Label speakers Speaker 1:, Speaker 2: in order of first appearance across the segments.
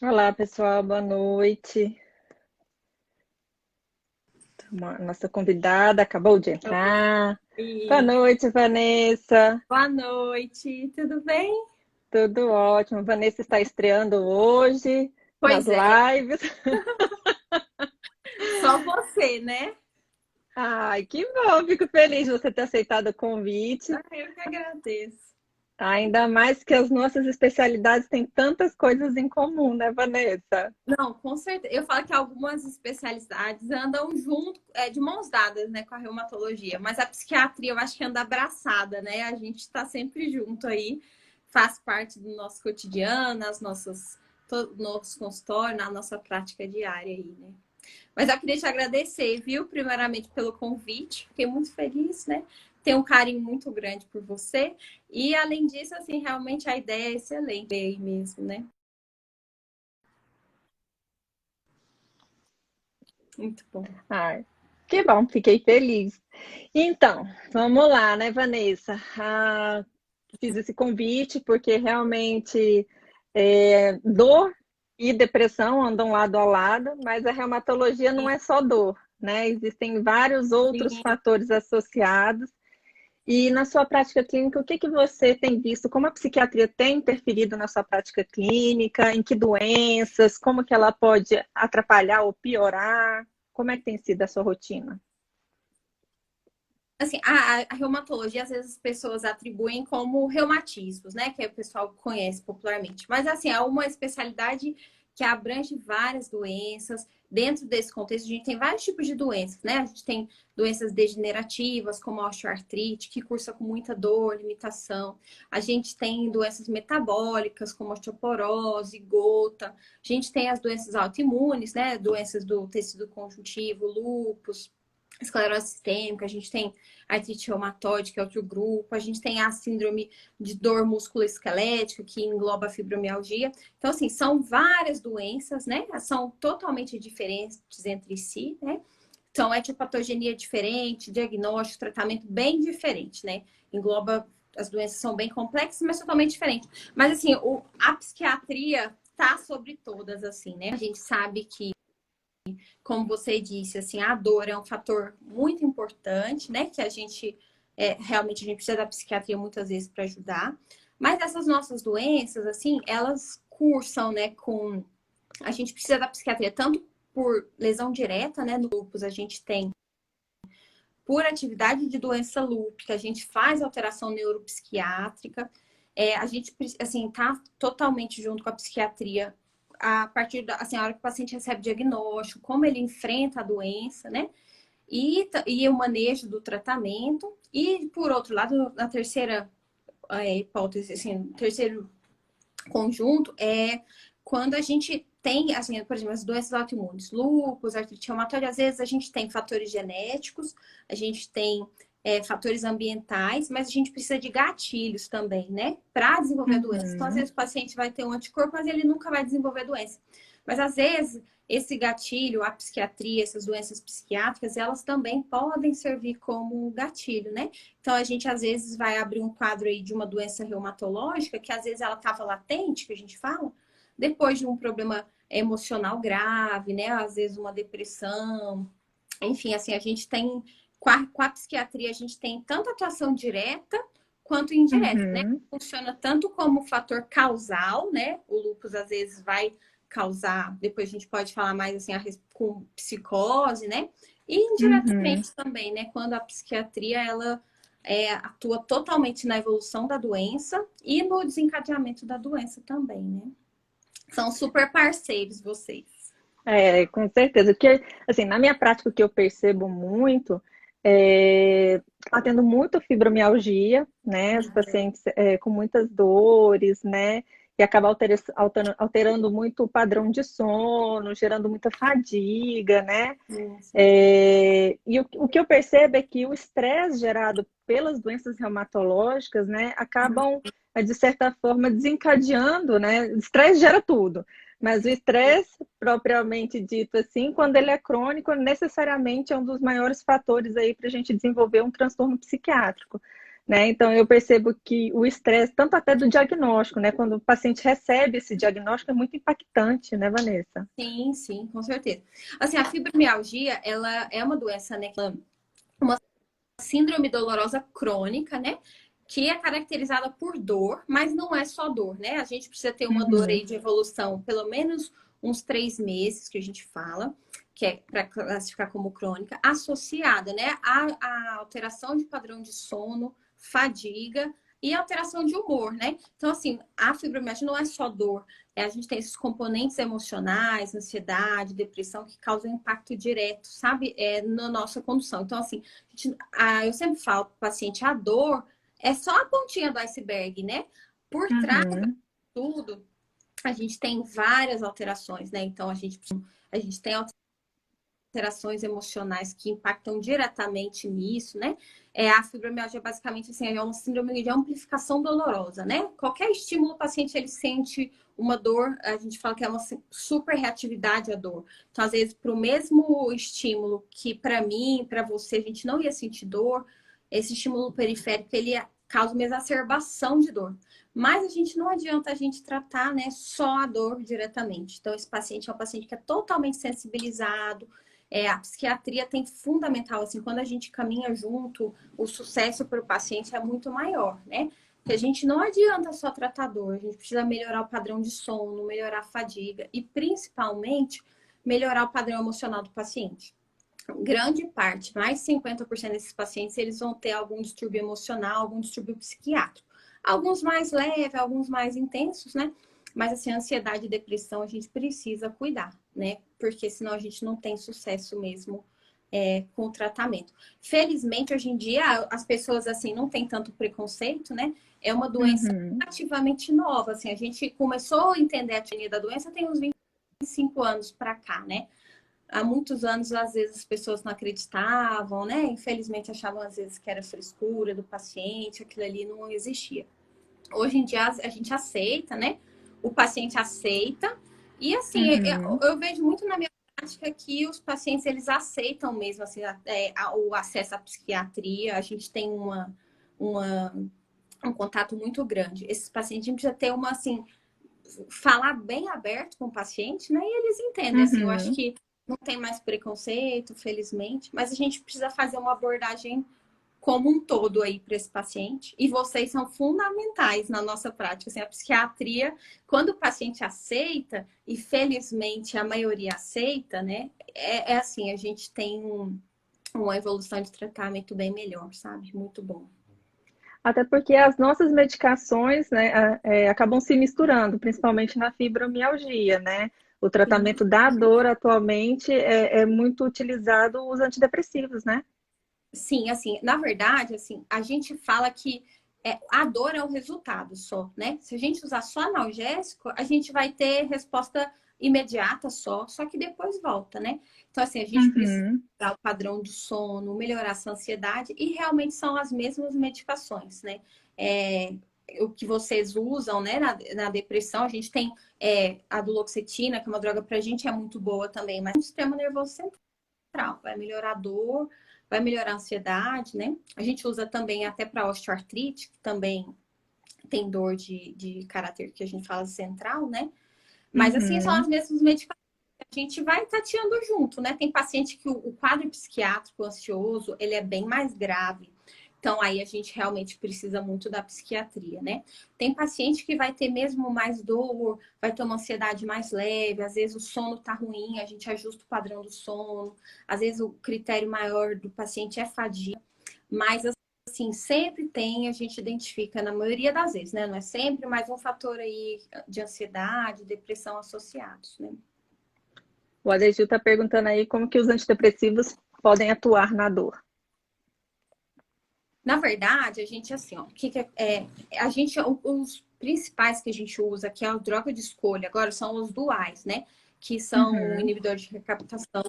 Speaker 1: Olá, pessoal, boa noite. Nossa convidada acabou de entrar. Boa
Speaker 2: Oi,
Speaker 1: noite, Vanessa.
Speaker 2: boa noite, tudo bem?
Speaker 1: Tudo ótimo. Vanessa está estreando hoje nas
Speaker 2: Pois é,
Speaker 1: lives.
Speaker 2: só você, né?
Speaker 1: Ai, que bom, fico feliz de você ter aceitado o convite.
Speaker 2: Eu que agradeço.
Speaker 1: Ainda mais que as nossas especialidades têm tantas coisas em comum, né, Vanessa?
Speaker 2: Não, com certeza. Eu falo que algumas especialidades andam junto, de mãos dadas, né, com a reumatologia, mas a psiquiatria eu acho que anda abraçada, né? A gente está sempre junto aí, faz parte do nosso cotidiano, nosso consultório, na nossa prática diária aí, né? Mas eu queria te agradecer, viu? Primeiramente pelo convite. Fiquei muito feliz, né? Tenho um carinho muito grande por você. E além disso, assim, realmente a ideia é excelente aí mesmo, né? Muito bom.
Speaker 1: Ai, que bom, fiquei feliz. Então, vamos lá, né, Vanessa? Fiz esse convite porque realmente dor e depressão andam lado a lado, mas a reumatologia não é só dor, né? Existem vários outros
Speaker 2: Sim.
Speaker 1: fatores associados. E na sua prática clínica, o que que você tem visto? Como a psiquiatria tem interferido na sua prática clínica? Em que doenças? Como que ela pode atrapalhar ou piorar? Como é que tem sido a sua rotina?
Speaker 2: Assim, a reumatologia, às vezes as pessoas atribuem como reumatismos, né? Que o pessoal conhece popularmente. Mas, assim, é uma especialidade que abrange várias doenças. Dentro desse contexto, a gente tem vários tipos de doenças, né? A gente tem doenças degenerativas, como a osteoartrite, que cursa com muita dor, limitação. A gente tem doenças metabólicas, como osteoporose, gota. A gente tem as doenças autoimunes, né? Doenças do tecido conjuntivo, lúpus, esclerose sistêmica, a gente tem artrite reumatoide, que é outro grupo, a gente tem a síndrome de dor musculoesquelética, que engloba a fibromialgia. Então, assim, são várias doenças, né? São totalmente diferentes entre si, né? Então, etiopatogenia diferente, diagnóstico, tratamento bem diferente, né? Engloba, as doenças são bem complexas, mas totalmente diferentes. Mas, assim, a psiquiatria tá sobre todas, assim, né? A gente sabe que, como você disse, assim, a dor é um fator muito importante, né? Que a gente realmente a gente precisa da psiquiatria muitas vezes para ajudar. Mas essas nossas doenças, assim, elas cursam, né, com a gente precisa da psiquiatria tanto por lesão direta, né? No lúpus a gente tem por atividade de doença lúpica, a gente faz alteração neuropsiquiátrica, a gente, assim, tá totalmente junto com a psiquiatria a partir da, assim, a hora que o paciente recebe diagnóstico, como ele enfrenta a doença, né? E o manejo do tratamento. E, por outro lado, a terceira hipótese, assim, o terceiro conjunto é quando a gente tem, assim, por exemplo, as doenças autoimunes, lúpus, artrite reumatoide, às vezes a gente tem fatores genéticos, a gente tem fatores ambientais, mas a gente precisa de gatilhos também, né? Para desenvolver a doença. Então, às
Speaker 1: Uhum.
Speaker 2: vezes, o paciente vai ter um anticorpo, mas ele nunca vai desenvolver a doença. Mas, às vezes, esse gatilho, a psiquiatria, essas doenças psiquiátricas, elas também podem servir como gatilho, né? Então, a gente às vezes vai abrir um quadro aí de uma doença reumatológica, que às vezes ela estava latente, que a gente fala, depois de um problema emocional grave, né? Às vezes uma depressão. Enfim, assim, a gente tem, com a psiquiatria, a gente tem tanto atuação direta quanto indireta, né?
Speaker 1: Uhum.
Speaker 2: Funciona tanto como fator causal, né? O lúpus às vezes vai causar, depois a gente pode falar mais assim, com psicose, né? E
Speaker 1: Uhum.
Speaker 2: indiretamente também, né? Quando a psiquiatria, ela atua totalmente na evolução da doença e no desencadeamento da doença também, né? São super parceiros vocês.
Speaker 1: Com certeza. Porque, assim, na minha prática, o que eu percebo muito atendo muito fibromialgia, né? Os pacientes com muitas dores, né? E acaba alterando muito o padrão de sono, gerando muita fadiga, né?
Speaker 2: Sim.
Speaker 1: E o que eu percebo é que o estresse gerado pelas doenças reumatológicas, né, acabam, de certa forma, desencadeando, né? O estresse gera tudo, mas o estresse, propriamente dito assim, quando ele é crônico, necessariamente é um dos maiores fatores aí para a gente desenvolver um transtorno psiquiátrico. né? Então, eu percebo que o estresse, tanto até do diagnóstico, né? Quando o paciente recebe esse diagnóstico, é muito impactante, né, Vanessa?
Speaker 2: Sim, sim, com certeza. Assim, a fibromialgia, ela é uma doença, né? Uma síndrome dolorosa crônica, né? Que é caracterizada por dor, mas não é só dor, né? A gente precisa ter uma dor aí
Speaker 1: Uhum.
Speaker 2: de evolução, pelo menos uns 3 meses, que a gente fala, que é para classificar como crônica, associada, né? A alteração de padrão de sono, fadiga e alteração de humor, né? Então, assim, a fibromialgia não é só dor, a gente tem esses componentes emocionais, ansiedade, depressão, que causam impacto direto, sabe? Na nossa condução. Então, assim, eu sempre falo para o paciente, a dor é só a pontinha do iceberg, né? Por trás de
Speaker 1: Uhum.
Speaker 2: tudo, a gente tem várias alterações, né? Então, a gente tem alterações emocionais que impactam diretamente nisso, né? A fibromialgia, basicamente, assim, é uma síndrome de amplificação dolorosa, né? Qualquer estímulo, o paciente, ele sente uma dor, a gente fala que é uma super reatividade à dor. Então, às vezes, para o mesmo estímulo que para mim, para você, a gente não ia sentir dor, esse estímulo periférico, ele causa uma exacerbação de dor. Mas a gente não adianta a gente tratar, né, só a dor diretamente. Então, esse paciente é um paciente que é totalmente sensibilizado, a psiquiatria tem fundamental, assim, quando a gente caminha junto, o sucesso para o paciente é muito maior, né? Porque a gente não adianta só tratar dor, a gente precisa melhorar o padrão de sono, melhorar a fadiga e, principalmente, melhorar o padrão emocional do paciente. Grande parte, mais de 50% desses pacientes, eles vão ter algum distúrbio emocional, algum distúrbio psiquiátrico. Alguns mais leves, alguns mais intensos, né? Mas, assim, ansiedade e depressão a gente precisa cuidar, né? Porque senão a gente não tem sucesso mesmo com o tratamento. Felizmente, hoje em dia, as pessoas, assim, não têm tanto preconceito, né? É uma doença
Speaker 1: Uhum.
Speaker 2: relativamente nova, assim. A gente começou a entender a etiologia da doença tem uns 25 anos para cá, né? Há muitos anos, às vezes, as pessoas não acreditavam, né? Infelizmente, achavam, às vezes, que era frescura do paciente, aquilo ali não existia. Hoje em dia, a gente aceita, né? O paciente aceita. E, assim,
Speaker 1: Uhum.
Speaker 2: eu vejo muito na minha prática que os pacientes, eles aceitam mesmo, assim, o acesso à psiquiatria. A gente tem uma, um contato muito grande. Esses pacientes, a gente precisa ter uma, assim, falar bem aberto com o paciente, né? E eles entendem, assim, eu acho
Speaker 1: Uhum.
Speaker 2: que não tem mais preconceito, felizmente, mas a gente precisa fazer uma abordagem como um todo aí para esse paciente. E vocês são fundamentais na nossa prática. Assim, a psiquiatria, quando o paciente aceita, e felizmente a maioria aceita, né? É assim, a gente tem uma evolução de tratamento bem melhor, sabe? Muito bom.
Speaker 1: Até porque as nossas medicações, né, acabam se misturando, principalmente na fibromialgia, né? O
Speaker 2: Sim.
Speaker 1: tratamento da dor atualmente é muito utilizado os antidepressivos, né?
Speaker 2: Sim, assim, na verdade, assim, a gente fala que a dor é o resultado só, né? Se a gente usar só analgésico, a gente vai ter resposta imediata só que depois volta, né? Então, assim, a gente precisa
Speaker 1: Uhum.
Speaker 2: melhorar o padrão do sono, melhorar essa ansiedade, e realmente são as mesmas medicações, né? É, o que vocês usam, né, na depressão, a gente tem a duloxetina, que é uma droga pra gente, é muito boa também, mas o sistema nervoso central, vai melhorar a dor, vai melhorar a ansiedade, né? A gente usa também até para osteoartrite, que também tem dor de caráter que a gente fala central, né? Mas assim, são as
Speaker 1: Uhum.
Speaker 2: mesmas medicações. A gente vai tateando junto, né? Tem paciente que o quadro psiquiátrico ansioso, ele é bem mais grave. Então, aí a gente realmente precisa muito da psiquiatria, né? Tem paciente que vai ter mesmo mais dor, vai ter uma ansiedade mais leve, às vezes o sono tá ruim, a gente ajusta o padrão do sono, às vezes o critério maior do paciente é fadiga, mas assim, sempre tem, a gente identifica, na maioria das vezes, né? Não é sempre, mas um fator aí de ansiedade, depressão associados, né?
Speaker 1: O Adegil está perguntando aí como que os antidepressivos podem atuar na dor.
Speaker 2: Na verdade, a gente, assim, ó, a gente, os principais que a gente usa, que é a droga de escolha, agora são os duais, né? Que são
Speaker 1: Uhum.
Speaker 2: inibidores de recaptação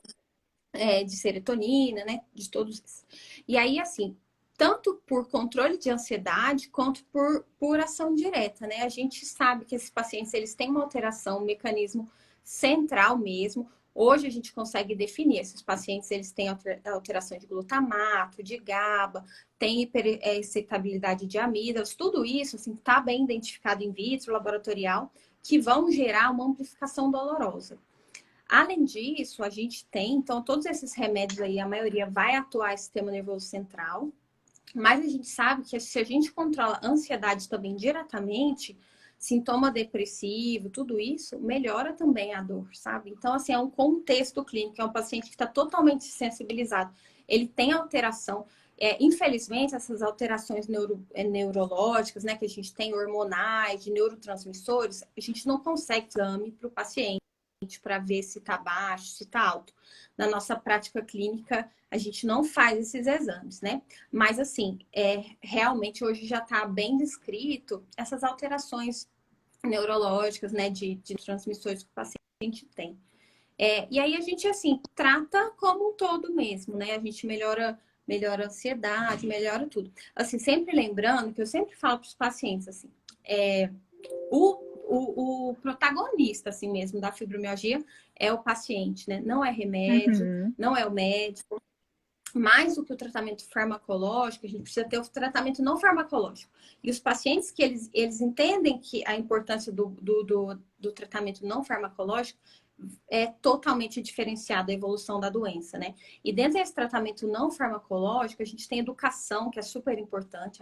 Speaker 2: de serotonina, né? De todos esses. E aí, assim, tanto por controle de ansiedade, quanto por ação direta, né? A gente sabe que esses pacientes, eles têm uma alteração, um mecanismo central mesmo. Hoje a gente consegue definir esses pacientes, eles têm alteração de glutamato, de GABA, tem hiperexcitabilidade de amígdalas, tudo isso assim está bem identificado in vitro, laboratorial, que vão gerar uma amplificação dolorosa. Além disso, a gente tem, então, todos esses remédios aí, a maioria vai atuar no sistema nervoso central, mas a gente sabe que se a gente controla a ansiedade também diretamente, sintoma depressivo, tudo isso, melhora também a dor, sabe? Então, assim, é um contexto clínico, é um paciente que está totalmente sensibilizado. Ele tem alteração. Infelizmente, essas alterações neurológicas, né, que a gente tem, hormonais, de neurotransmissores, a gente não consegue exame para o paciente para ver se está baixo, se está alto. Na nossa prática clínica, a gente não faz esses exames, né? Mas, assim, realmente hoje já está bem descrito essas alterações neurológicas, né, de transmissores que o paciente tem. E aí a gente, assim, trata como um todo mesmo, né? A gente melhora a ansiedade, melhora tudo. Assim, sempre lembrando que eu sempre falo para os pacientes, assim, o protagonista, assim mesmo, da fibromialgia é o paciente, né? Não é remédio, não é o médico. Mais do que o tratamento farmacológico, a gente precisa ter o tratamento não farmacológico. E os pacientes que eles entendem que a importância do tratamento não farmacológico é totalmente diferenciada a evolução da doença, né? E dentro desse tratamento não farmacológico, a gente tem educação, que é super importante.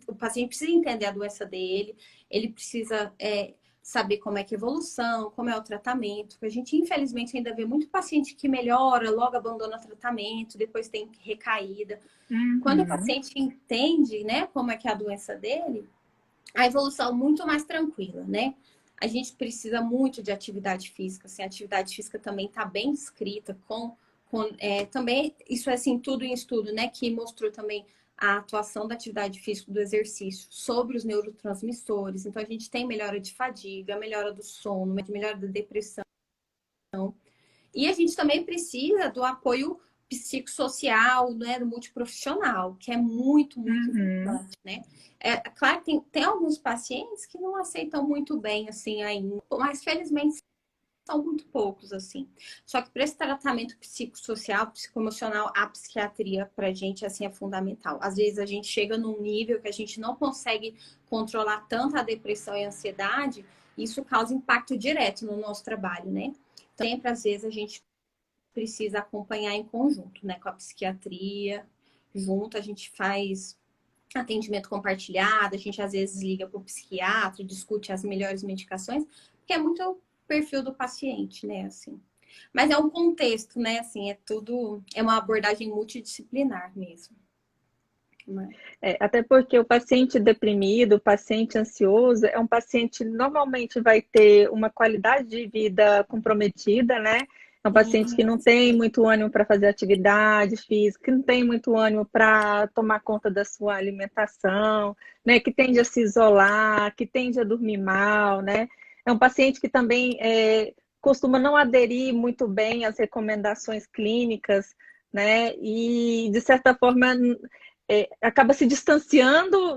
Speaker 2: O paciente precisa entender a doença dele, ele precisa saber como é que é a evolução, como é o tratamento. Porque a gente, infelizmente, ainda vê muito paciente que melhora, logo abandona o tratamento, depois tem recaída. Quando o paciente entende, né, como é que é a doença dele, a evolução é muito mais tranquila, né? A gente precisa muito de atividade física, assim, a atividade física também está bem descrita também, isso é assim, tudo em estudo, né, que mostrou também a atuação da atividade física, do exercício sobre os neurotransmissores. Então, a gente tem melhora de fadiga, melhora do sono, melhora da depressão. E a gente também precisa do apoio psicossocial, né, do multiprofissional, que é muito, muito importante, né? Claro que tem alguns pacientes que não aceitam muito bem, assim, ainda, mas felizmente são muito poucos, assim. Só que para esse tratamento psicossocial, psicoemocional, a psiquiatria, para a gente, assim, é fundamental. Às vezes a gente chega num nível que a gente não consegue controlar tanto a depressão e a ansiedade, e isso causa impacto direto no nosso trabalho, né? Então, sempre, às vezes, a gente precisa acompanhar em conjunto, né? Com a psiquiatria, junto a gente faz atendimento compartilhado, a gente às vezes liga para o psiquiatra, discute as melhores medicações, porque é muito o perfil do paciente, né? Assim. Mas é um contexto, né? Assim, é uma abordagem multidisciplinar mesmo.
Speaker 1: Até porque o paciente deprimido, o paciente ansioso, é um paciente que normalmente vai ter uma qualidade de vida comprometida, né? É um paciente que não tem muito ânimo para fazer atividade física, que não tem muito ânimo para tomar conta da sua alimentação, né? Que tende a se isolar, que tende a dormir mal, né? É um paciente que também costuma não aderir muito bem às recomendações clínicas, né? E, de certa forma, acaba se distanciando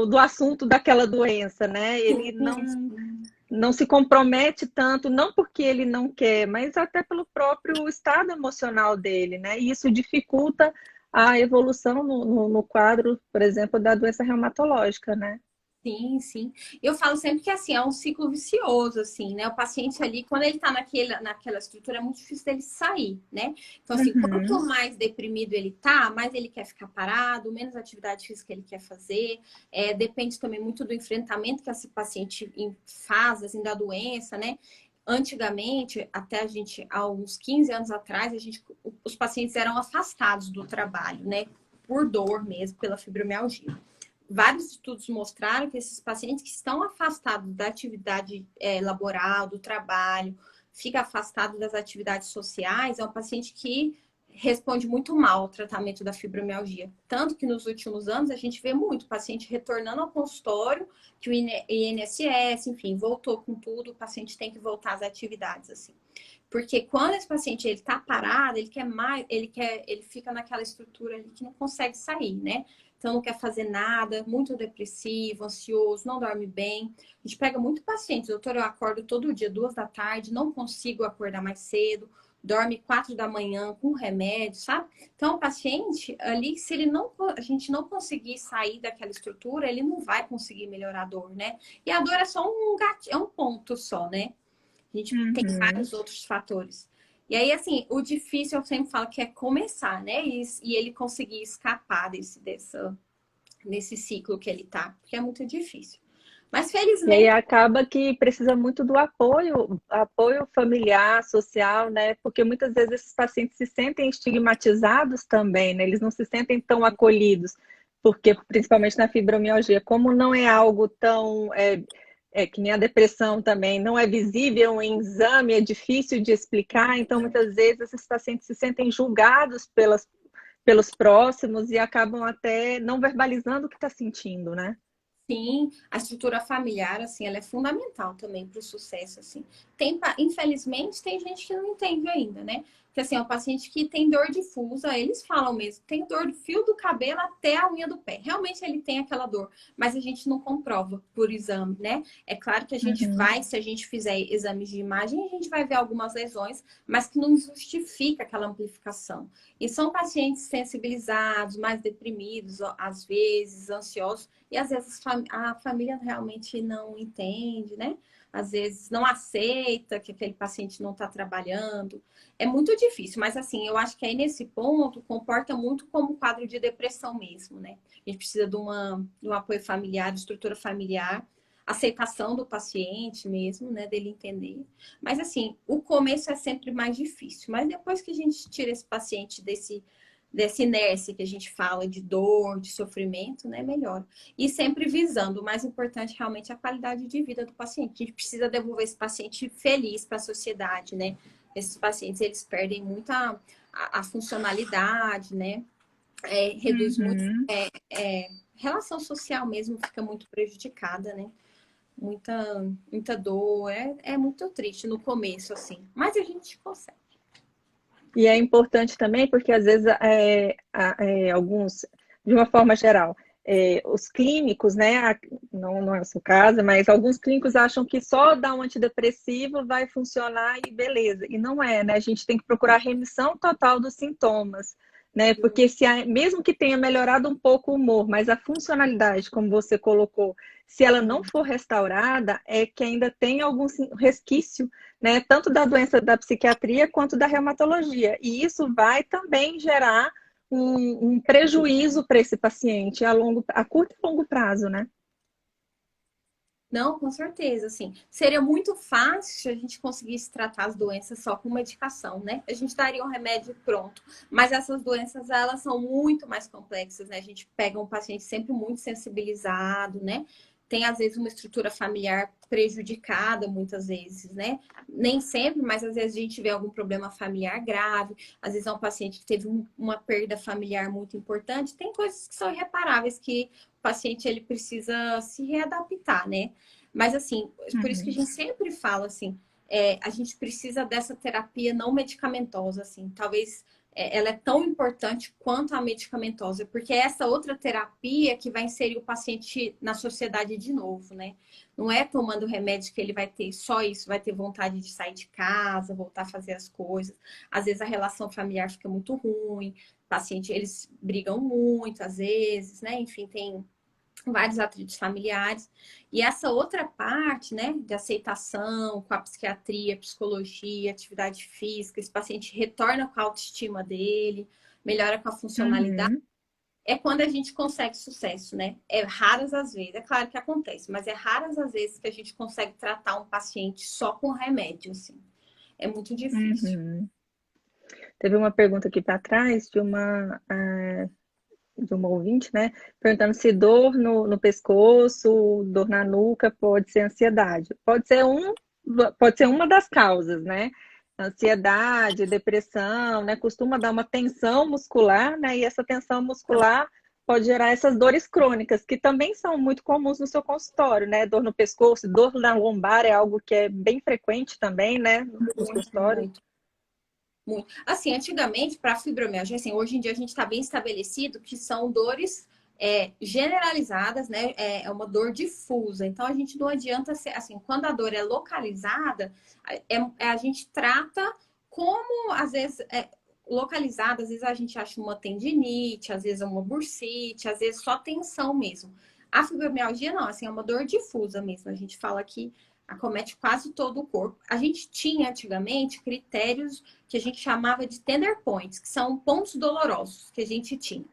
Speaker 1: do assunto daquela doença, né? Ele não se compromete tanto, não porque ele não quer, mas até pelo próprio estado emocional dele, né? E isso dificulta a evolução no quadro, por exemplo, da doença reumatológica, né?
Speaker 2: Sim, sim. Eu falo sempre que assim, é um ciclo vicioso, assim, né? O paciente ali, quando ele tá naquela estrutura, é muito difícil dele sair, né? Então, assim, quanto mais deprimido ele tá, mais ele quer ficar parado, menos atividade física ele quer fazer. Depende também muito do enfrentamento que esse paciente faz, assim, da doença, né? Antigamente, até há uns 15 anos atrás, os pacientes eram afastados do trabalho, né? Por dor mesmo, pela fibromialgia. Vários estudos mostraram que esses pacientes que estão afastados da atividade laboral, do trabalho, fica afastado das atividades sociais, é um paciente que responde muito mal ao tratamento da fibromialgia. Tanto que nos últimos anos a gente vê muito paciente retornando ao consultório, que o INSS, enfim, voltou com tudo, o paciente tem que voltar às atividades, assim. Porque quando esse paciente está parado, ele quer mais, ele fica naquela estrutura ali que não consegue sair, né? então não quer fazer nada, muito depressivo, ansioso, não dorme bem. A gente pega muito paciente, doutor, eu acordo todo dia, 2 da tarde, não consigo acordar mais cedo, dorme 4 da manhã com remédio, sabe? Então, o paciente ali, se ele não, a gente não conseguir sair daquela estrutura, ele não vai conseguir melhorar a dor, né? E a dor é só um é um ponto só, né? A gente tem
Speaker 1: Uhum.
Speaker 2: vários outros fatores. E aí, assim, o difícil eu sempre falo que é começar, né? E ele conseguir escapar desse ciclo que ele tá, porque é muito difícil. Mas
Speaker 1: E aí
Speaker 2: felizmente,
Speaker 1: acaba que precisa muito do apoio familiar, social, né? Porque muitas vezes esses pacientes se sentem estigmatizados também, né? Eles não se sentem tão acolhidos, porque principalmente na fibromialgia, como não é algo tão que nem a depressão também, não é visível em exame, é difícil de explicar, então muitas vezes esses pacientes se sentem julgados pelos próximos e acabam até não verbalizando o que está sentindo, né?
Speaker 2: sim, a estrutura familiar, assim, ela é fundamental também para o sucesso, assim. Infelizmente, tem gente que não entende ainda, né? Porque, assim, é um paciente que tem dor difusa, eles falam mesmo, tem dor do fio do cabelo até a unha do pé. Realmente ele tem aquela dor, mas a gente não comprova por exame, né? É claro que a gente
Speaker 1: Uhum.
Speaker 2: vai, se a gente fizer exames de imagem, a gente vai ver algumas lesões, mas que não justifica aquela amplificação. E são pacientes sensibilizados, mais deprimidos, às vezes, ansiosos, e às vezes a família realmente não entende, né? Às vezes não aceita que aquele paciente não está trabalhando. É muito difícil, mas assim, eu acho que aí nesse ponto comporta muito como quadro de depressão mesmo, né? A gente precisa de um apoio familiar, de estrutura familiar, aceitação do paciente mesmo, né? Dele entender. Mas assim, o começo é sempre mais difícil, mas depois que a gente tira esse paciente dessa inércia que a gente fala de dor, de sofrimento, né, melhora. E sempre visando, o mais importante realmente é a qualidade de vida do paciente. A gente precisa devolver esse paciente feliz para a sociedade, né? Esses pacientes, eles perdem muito a funcionalidade, né? Reduz muito,
Speaker 1: Uhum.
Speaker 2: relação social mesmo fica muito prejudicada, né? Muita dor, é muito triste no começo, assim. Mas a gente consegue.
Speaker 1: E é importante também porque, às vezes, alguns, de uma forma geral, os clínicos, né, não é o seu caso, mas alguns clínicos acham que só dar um antidepressivo vai funcionar e beleza. E não é, né? A gente tem que procurar remissão total dos sintomas, né? Porque mesmo que tenha melhorado um pouco o humor, mas a funcionalidade, como você colocou, se ela não for restaurada, é que ainda tem algum resquício, né, tanto da doença da psiquiatria quanto da reumatologia. E isso vai também gerar um prejuízo para esse paciente a curto e longo prazo, né?
Speaker 2: Não, com certeza, assim. Seria muito fácil se a gente conseguisse tratar as doenças só com medicação, né? A gente daria um remédio pronto. Mas essas doenças, elas são muito mais complexas, né? A gente pega um paciente sempre muito sensibilizado, né? Tem, às vezes, uma estrutura familiar prejudicada, muitas vezes, né? Nem sempre, mas às vezes a gente vê algum problema familiar grave. Às vezes é um paciente que teve uma perda familiar muito importante. Tem coisas que são irreparáveis que o paciente ele precisa se readaptar, né? Mas assim, por isso que a
Speaker 1: Uhum.
Speaker 2: gente sempre fala assim, a gente precisa dessa terapia não medicamentosa, assim, talvez ela é tão importante quanto a medicamentosa, porque é essa outra terapia que vai inserir o paciente na sociedade de novo, né? Não é tomando remédio que ele vai ter só isso, vai ter vontade de sair de casa, voltar a fazer as coisas. Às vezes a relação familiar fica muito ruim, o paciente, eles brigam muito, às vezes, né? Enfim, tem vários atritos familiares. E essa outra parte, né, de aceitação com a psiquiatria, psicologia, atividade física, esse paciente retorna com a autoestima dele, melhora com a funcionalidade,
Speaker 1: Uhum.
Speaker 2: é quando a gente consegue sucesso, né? É raras as vezes, é claro que acontece, mas é raras as vezes que a gente consegue tratar um paciente só com remédio, assim. É muito difícil.
Speaker 1: Uhum. Teve uma pergunta aqui para trás de uma ouvinte, né? Perguntando se dor no pescoço, dor na nuca pode ser ansiedade. Pode ser uma das causas, né? Ansiedade, depressão, né? Costuma dar uma tensão muscular, né? E essa tensão muscular pode gerar essas dores crônicas, que também são muito comuns no seu consultório, né? Dor no pescoço, dor na lombar é algo que é bem frequente também, né? Nos
Speaker 2: Muito,
Speaker 1: consultórios.
Speaker 2: muito. Muito. Assim, antigamente, para fibromialgia, assim, hoje em dia a gente está bem estabelecido que são dores generalizadas, né? É uma dor difusa. Então, a gente não adianta ser assim, quando a dor é localizada, a gente trata como, às vezes, localizada, às vezes a gente acha uma tendinite, às vezes é uma bursite, às vezes só tensão mesmo. A fibromialgia não, assim, é uma dor difusa mesmo. A gente fala que acomete quase todo o corpo. A gente tinha antigamente critérios que a gente chamava de tender points, que são pontos dolorosos que a gente tinha.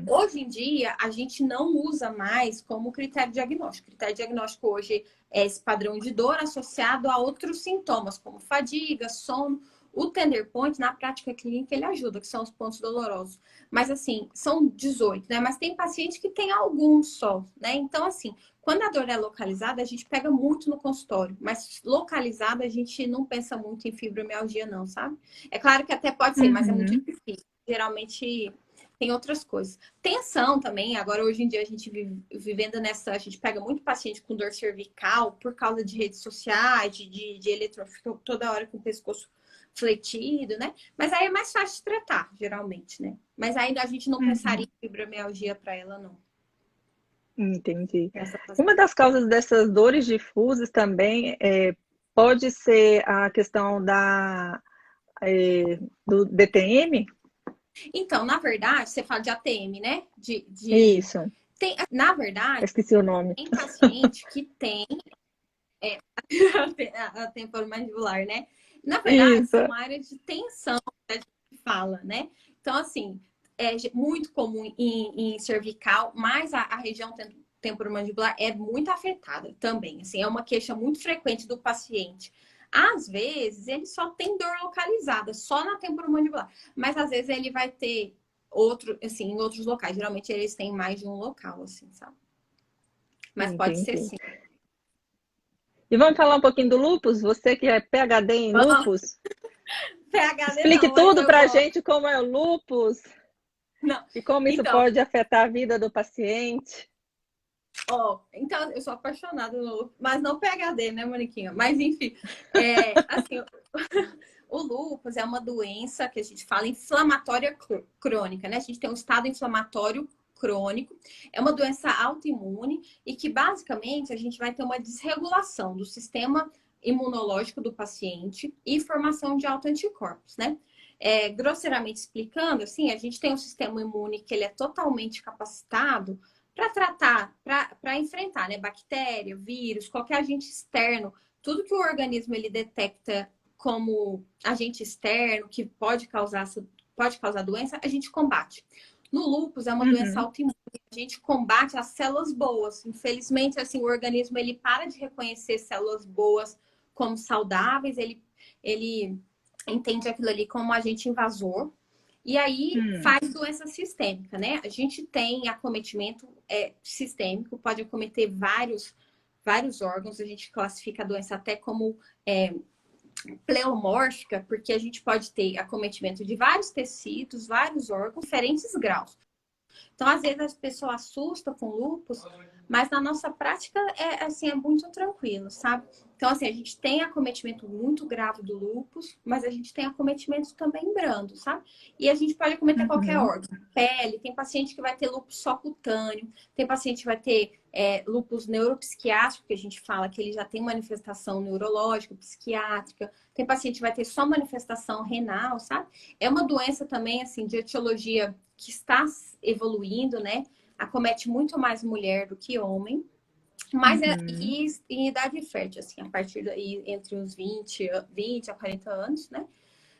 Speaker 2: Hoje em dia, a gente não usa mais como critério diagnóstico. O critério diagnóstico hoje é esse padrão de dor associado a outros sintomas, como fadiga, sono. O tender point, na prática clínica, ele ajuda, que são os pontos dolorosos. Mas, assim, são 18, né? Mas tem paciente que tem alguns só, né? Então, assim, quando a dor é localizada, a gente pega muito no consultório. Mas localizada, a gente não pensa muito em fibromialgia, não, sabe? É claro que até pode ser, mas é muito difícil. Geralmente tem outras coisas. Tensão também, agora hoje em dia a gente vivendo nessa, a gente pega muito paciente com dor cervical por causa de redes sociais, de eletrofio toda hora com o pescoço fletido, né? Mas aí é mais fácil de tratar, geralmente, né? Mas ainda a gente não pensaria em fibromialgia para ela, não.
Speaker 1: Entendi. Uma das causas dessas dores difusas também pode ser a questão do DTM?
Speaker 2: Então, na verdade, você fala de ATM, né?
Speaker 1: Isso.
Speaker 2: Na
Speaker 1: Eu
Speaker 2: verdade,
Speaker 1: esqueci o nome.
Speaker 2: tem paciente que tem a temporomandibular, né? Na verdade,
Speaker 1: Isso.
Speaker 2: são áreas de tensão que a gente fala, né? Então, assim, é muito comum em cervical, mas a região temporomandibular é muito afetada também. Assim, é uma queixa muito frequente do paciente. Às vezes, ele só tem dor localizada, só na temporomandibular. Mas, às vezes, ele vai ter em outros locais. Geralmente, eles têm mais de um local, assim, sabe? Mas pode ser
Speaker 1: Entendi.
Speaker 2: sim.
Speaker 1: E vamos falar um pouquinho do lúpus? Você que é PhD em lúpus,
Speaker 2: PhD
Speaker 1: explique
Speaker 2: não, mas
Speaker 1: tudo
Speaker 2: eu
Speaker 1: para a
Speaker 2: gosto.
Speaker 1: gente como é o lúpus
Speaker 2: Não.
Speaker 1: e como isso
Speaker 2: Então,
Speaker 1: pode afetar a vida do paciente.
Speaker 2: então eu sou apaixonada no lúpus, mas não PhD, né, Moniquinha? Mas enfim, assim, o lúpus é uma doença que a gente fala inflamatória crônica, né? A gente tem um estado inflamatório crônico, é uma doença autoimune e que basicamente a gente vai ter uma desregulação do sistema imunológico do paciente e formação de autoanticorpos, né? Grosseiramente explicando, assim, a gente tem um sistema imune que ele é totalmente capacitado para tratar, para enfrentar, né, bactéria, vírus, qualquer agente externo, tudo que o organismo ele detecta como agente externo que pode causar doença, a gente combate. No lúpus é uma doença autoimune, a gente combate as células boas. Infelizmente, assim, o organismo ele para de reconhecer células boas como saudáveis, ele entende aquilo ali como agente invasor. E aí faz doença sistêmica, né? A gente tem acometimento sistêmico, pode acometer vários órgãos, a gente classifica a doença até como pleomórfica, porque a gente pode ter acometimento de vários tecidos, vários órgãos, diferentes graus. Então, às vezes, as pessoas assustam com lúpus, mas na nossa prática é muito tranquilo, sabe? Então, assim, a gente tem acometimento muito grave do lúpus, mas a gente tem acometimento também brando, sabe? E a gente pode acometer qualquer órgão. Pele, tem paciente que vai ter lúpus só cutâneo, tem paciente que vai ter lúpus neuropsiquiátrico, que a gente fala que ele já tem manifestação neurológica, psiquiátrica. Tem paciente que vai ter só manifestação renal, sabe? É uma doença também, assim, de etiologia que está evoluindo, né? Acomete muito mais mulher do que homem. Mas em idade fértil, assim, a partir daí, entre os 20 a 40 anos, né?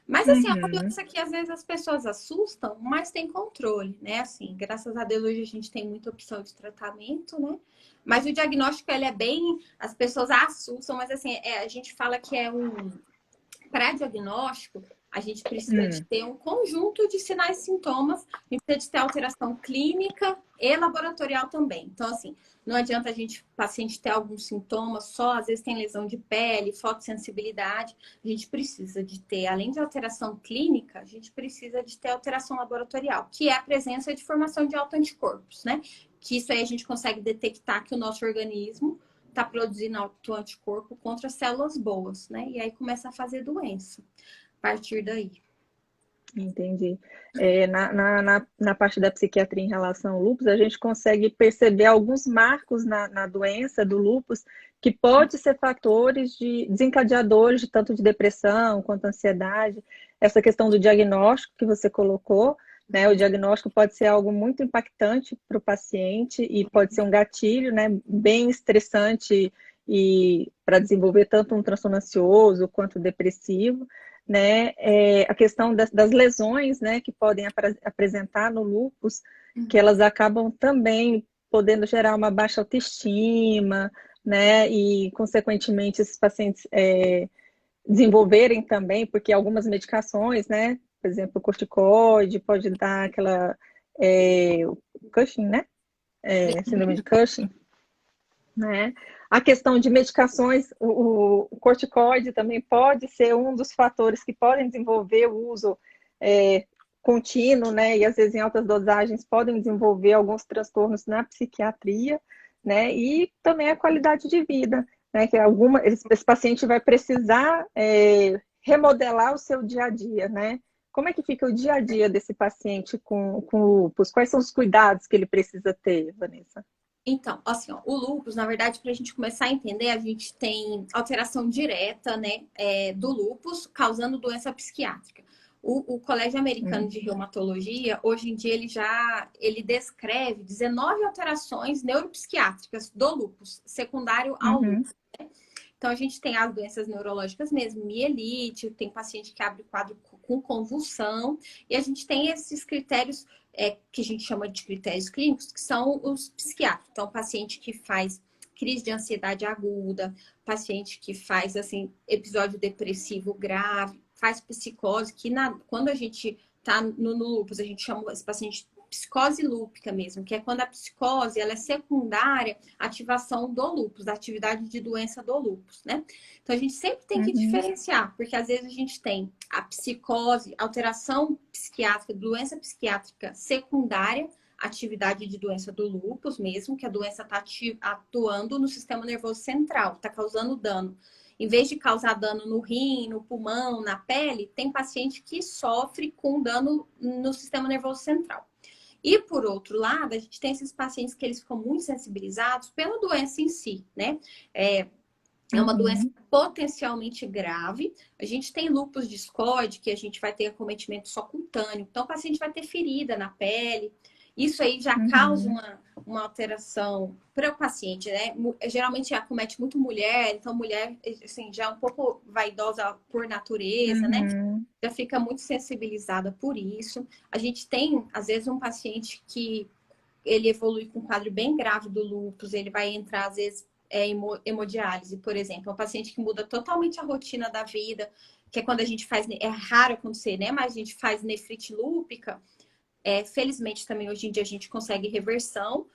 Speaker 2: Mas, assim, é uma doença que às vezes as pessoas assustam, mas tem controle, né? Assim, graças a Deus hoje a gente tem muita opção de tratamento, né? Mas o diagnóstico, ele é bem... As pessoas assustam, mas, assim, a gente fala que é um pré-diagnóstico, a gente precisa de ter um conjunto de sinais e sintomas, a gente precisa de ter alteração clínica e laboratorial também. Então, assim, não adianta o paciente ter alguns sintomas só, às vezes tem lesão de pele, fotossensibilidade. A gente precisa de ter, além de alteração clínica, a gente precisa de ter alteração laboratorial, que é a presença de formação de autoanticorpos, né? Que isso aí a gente consegue detectar que o nosso organismo está produzindo autoanticorpo contra células boas, né? E aí começa a fazer doença a partir daí.
Speaker 1: Entendi. Na parte da psiquiatria em relação ao lúpus, a gente consegue perceber alguns marcos na doença do lúpus que pode ser fatores de desencadeadores de tanto de depressão quanto ansiedade. Essa questão do diagnóstico que você colocou, né? O diagnóstico pode ser algo muito impactante para o paciente e pode ser um gatilho, né? Bem estressante e para desenvolver tanto um transtorno ansioso quanto depressivo, né, a questão das lesões, né, que podem apresentar no lúpus, que elas acabam também podendo gerar uma baixa autoestima, né, e consequentemente esses pacientes desenvolverem também, porque algumas medicações, né, por exemplo, o corticoide pode dar aquela Cushing, né, síndrome de Cushing, né? A questão de medicações, o corticoide também pode ser um dos fatores que podem desenvolver o uso contínuo, né? E às vezes em altas dosagens podem desenvolver alguns transtornos na psiquiatria, né? E também a qualidade de vida, né? Que esse paciente vai precisar remodelar o seu dia a dia, né? Como é que fica o dia a dia desse paciente com lúpus? Quais são os cuidados que ele precisa ter, Vanessa?
Speaker 2: Então, assim, ó, o lúpus, na verdade, para a gente começar a entender, a gente tem alteração direta, né, do lúpus causando doença psiquiátrica. O Colégio Americano de Reumatologia, hoje em dia, ele descreve 19 alterações neuropsiquiátricas do lúpus, secundário ao lúpus. Então, a gente tem as doenças neurológicas mesmo, mielite, tem paciente que abre quadro com convulsão, e a gente tem esses critérios que a gente chama de critérios clínicos, que são os psiquiátricos. Então, paciente que faz crise de ansiedade aguda, paciente que faz, assim, episódio depressivo grave, faz psicose, que quando a gente tá no lúpus, a gente chama esse paciente psicose lúpica mesmo, que é quando a psicose ela é secundária à ativação do lúpus, da atividade de doença do lúpus, né? Então a gente sempre tem que diferenciar, porque às vezes a gente tem a psicose, alteração psiquiátrica, doença psiquiátrica secundária, atividade de doença do lúpus mesmo, que a doença está atuando no sistema nervoso central, está causando dano. Em vez de causar dano no rim, no pulmão, na pele, tem paciente que sofre com dano no sistema nervoso central. E, por outro lado, a gente tem esses pacientes que eles ficam muito sensibilizados pela doença em si, né? É uma doença potencialmente grave. A gente tem lúpus discoide, que a gente vai ter acometimento só cutâneo. Então, o paciente vai ter ferida na pele. Isso aí já causa uma alteração para o paciente, né? Geralmente acomete muito mulher, então mulher, assim, já é um pouco vaidosa por natureza, né? Já fica muito sensibilizada por isso. A gente tem, às vezes, um paciente que ele evolui com um quadro bem grave do lúpus, ele vai entrar, às vezes, hemodiálise, por exemplo. É um paciente que muda totalmente a rotina da vida, que é quando a gente faz, é raro acontecer, né? Mas a gente faz nefrite lúpica. Felizmente, também, hoje em dia, a gente consegue reversão.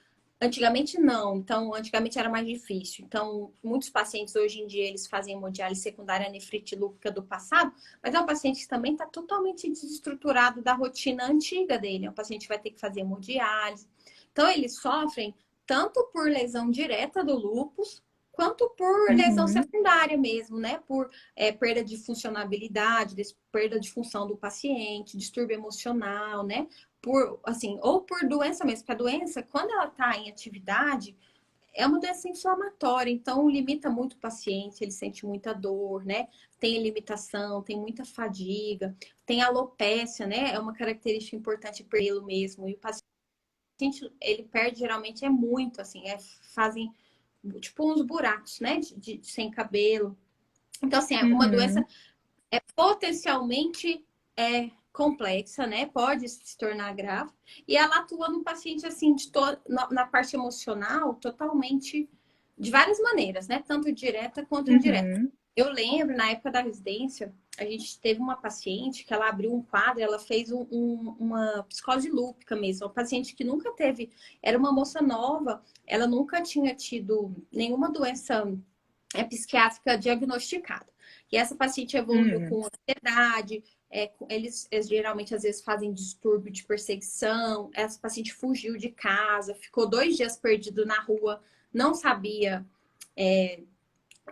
Speaker 2: Antigamente, não. Então, antigamente era mais difícil. Então, muitos pacientes, hoje em dia, eles fazem hemodiálise secundária à nefrite lúpica do passado, mas é um paciente que também está totalmente desestruturado da rotina antiga dele. É um paciente que vai ter que fazer hemodiálise. Então, eles sofrem tanto por lesão direta do lúpus, quanto por lesão secundária mesmo, né? Por perda de funcionabilidade, perda de função do paciente, distúrbio emocional, né? Por, assim, ou por doença mesmo, porque a doença, quando ela está em atividade, é uma doença inflamatória, então limita muito o paciente, ele sente muita dor, né? Tem limitação, tem muita fadiga, tem alopécia, né? É uma característica importante pelo mesmo, e o paciente, ele perde geralmente muito, assim, fazem tipo uns buracos, né? Sem cabelo. Então, assim, uma doença potencialmente complexa, né? Pode se tornar grave. E ela atua no paciente, assim, na parte emocional, totalmente, de várias maneiras, né? Tanto direta quanto indireta. Eu lembro, na época da residência, a gente teve uma paciente que ela abriu um quadro, ela fez uma psicose lúpica mesmo. Uma paciente que nunca teve, era uma moça nova, ela nunca tinha tido nenhuma doença psiquiátrica diagnosticada. E essa paciente evoluiu com ansiedade, eles geralmente às vezes fazem distúrbio de perseguição. Essa paciente fugiu de casa, ficou 2 dias perdido na rua, não sabia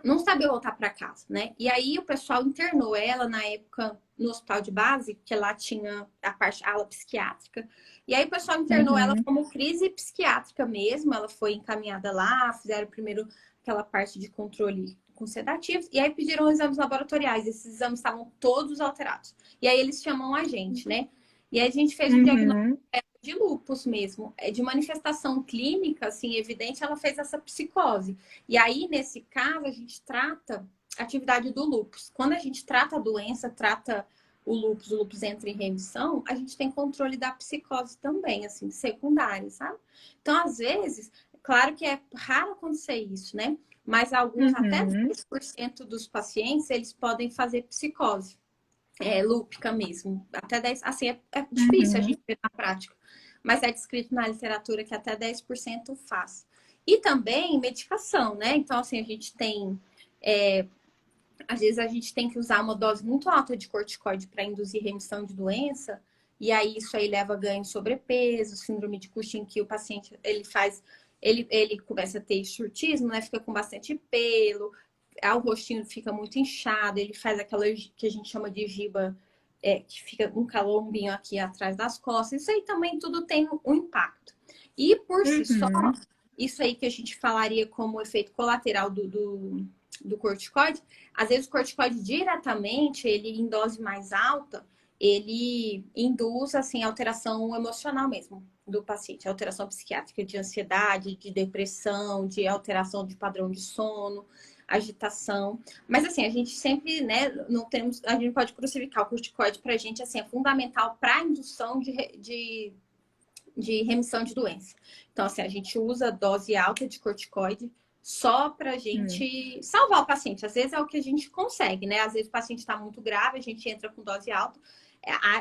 Speaker 2: não sabia voltar para casa, né? E aí o pessoal internou ela na época no hospital de base, que lá tinha a ala psiquiátrica. E aí o pessoal internou ela
Speaker 1: Uhum.
Speaker 2: como crise psiquiátrica mesmo. Ela foi encaminhada lá, fizeram primeiro aquela parte de controle com sedativos, e aí pediram exames laboratoriais. Esses exames estavam todos alterados. E aí eles chamam a gente, né? E aí a gente fez o diagnóstico
Speaker 1: Uhum.
Speaker 2: de lúpus mesmo. É de manifestação clínica, assim, evidente, ela fez essa psicose. E aí, nesse caso, a gente trata a atividade do lúpus. Quando a gente trata a doença, trata o lúpus entra em remissão, a gente tem controle da psicose também, assim, secundária, sabe? Então, às vezes, claro que é raro acontecer isso, né? Mas alguns, até
Speaker 1: Uhum.
Speaker 2: 10% dos pacientes, eles podem fazer psicose, lúpica mesmo. Até 10, assim, é difícil a
Speaker 1: Uhum.
Speaker 2: gente ver na prática, mas é descrito na literatura que até 10% faz. E também medicação, né? Então, assim, a gente tem. Às vezes a gente tem que usar uma dose muito alta de corticoide para induzir remissão de doença, e aí isso aí leva a ganho em sobrepeso, síndrome de Cushing, que o paciente ele faz, ele começa a ter hirsutismo, né? Fica com bastante pelo, o rostinho fica muito inchado, ele faz aquela que a gente chama de giba, que fica um calombinho aqui atrás das costas. Isso aí também tudo tem um impacto. E por si só,
Speaker 1: Uhum.
Speaker 2: isso aí que a gente falaria como efeito colateral do corticoide, às vezes o corticoide diretamente, ele em dose mais alta, ele induz assim alteração emocional mesmo do paciente, alteração psiquiátrica de ansiedade, de depressão, de alteração de padrão de sono, agitação. Mas assim, a gente sempre, né, não temos, a gente pode crucificar o corticoide pra gente assim, é fundamental para a indução de remissão de doença. Então, assim, a gente usa dose alta de corticoide só para a
Speaker 1: Uhum.
Speaker 2: gente salvar o paciente. Às vezes é o que a gente consegue, né? Às vezes o paciente está muito grave, a gente entra com dose alta.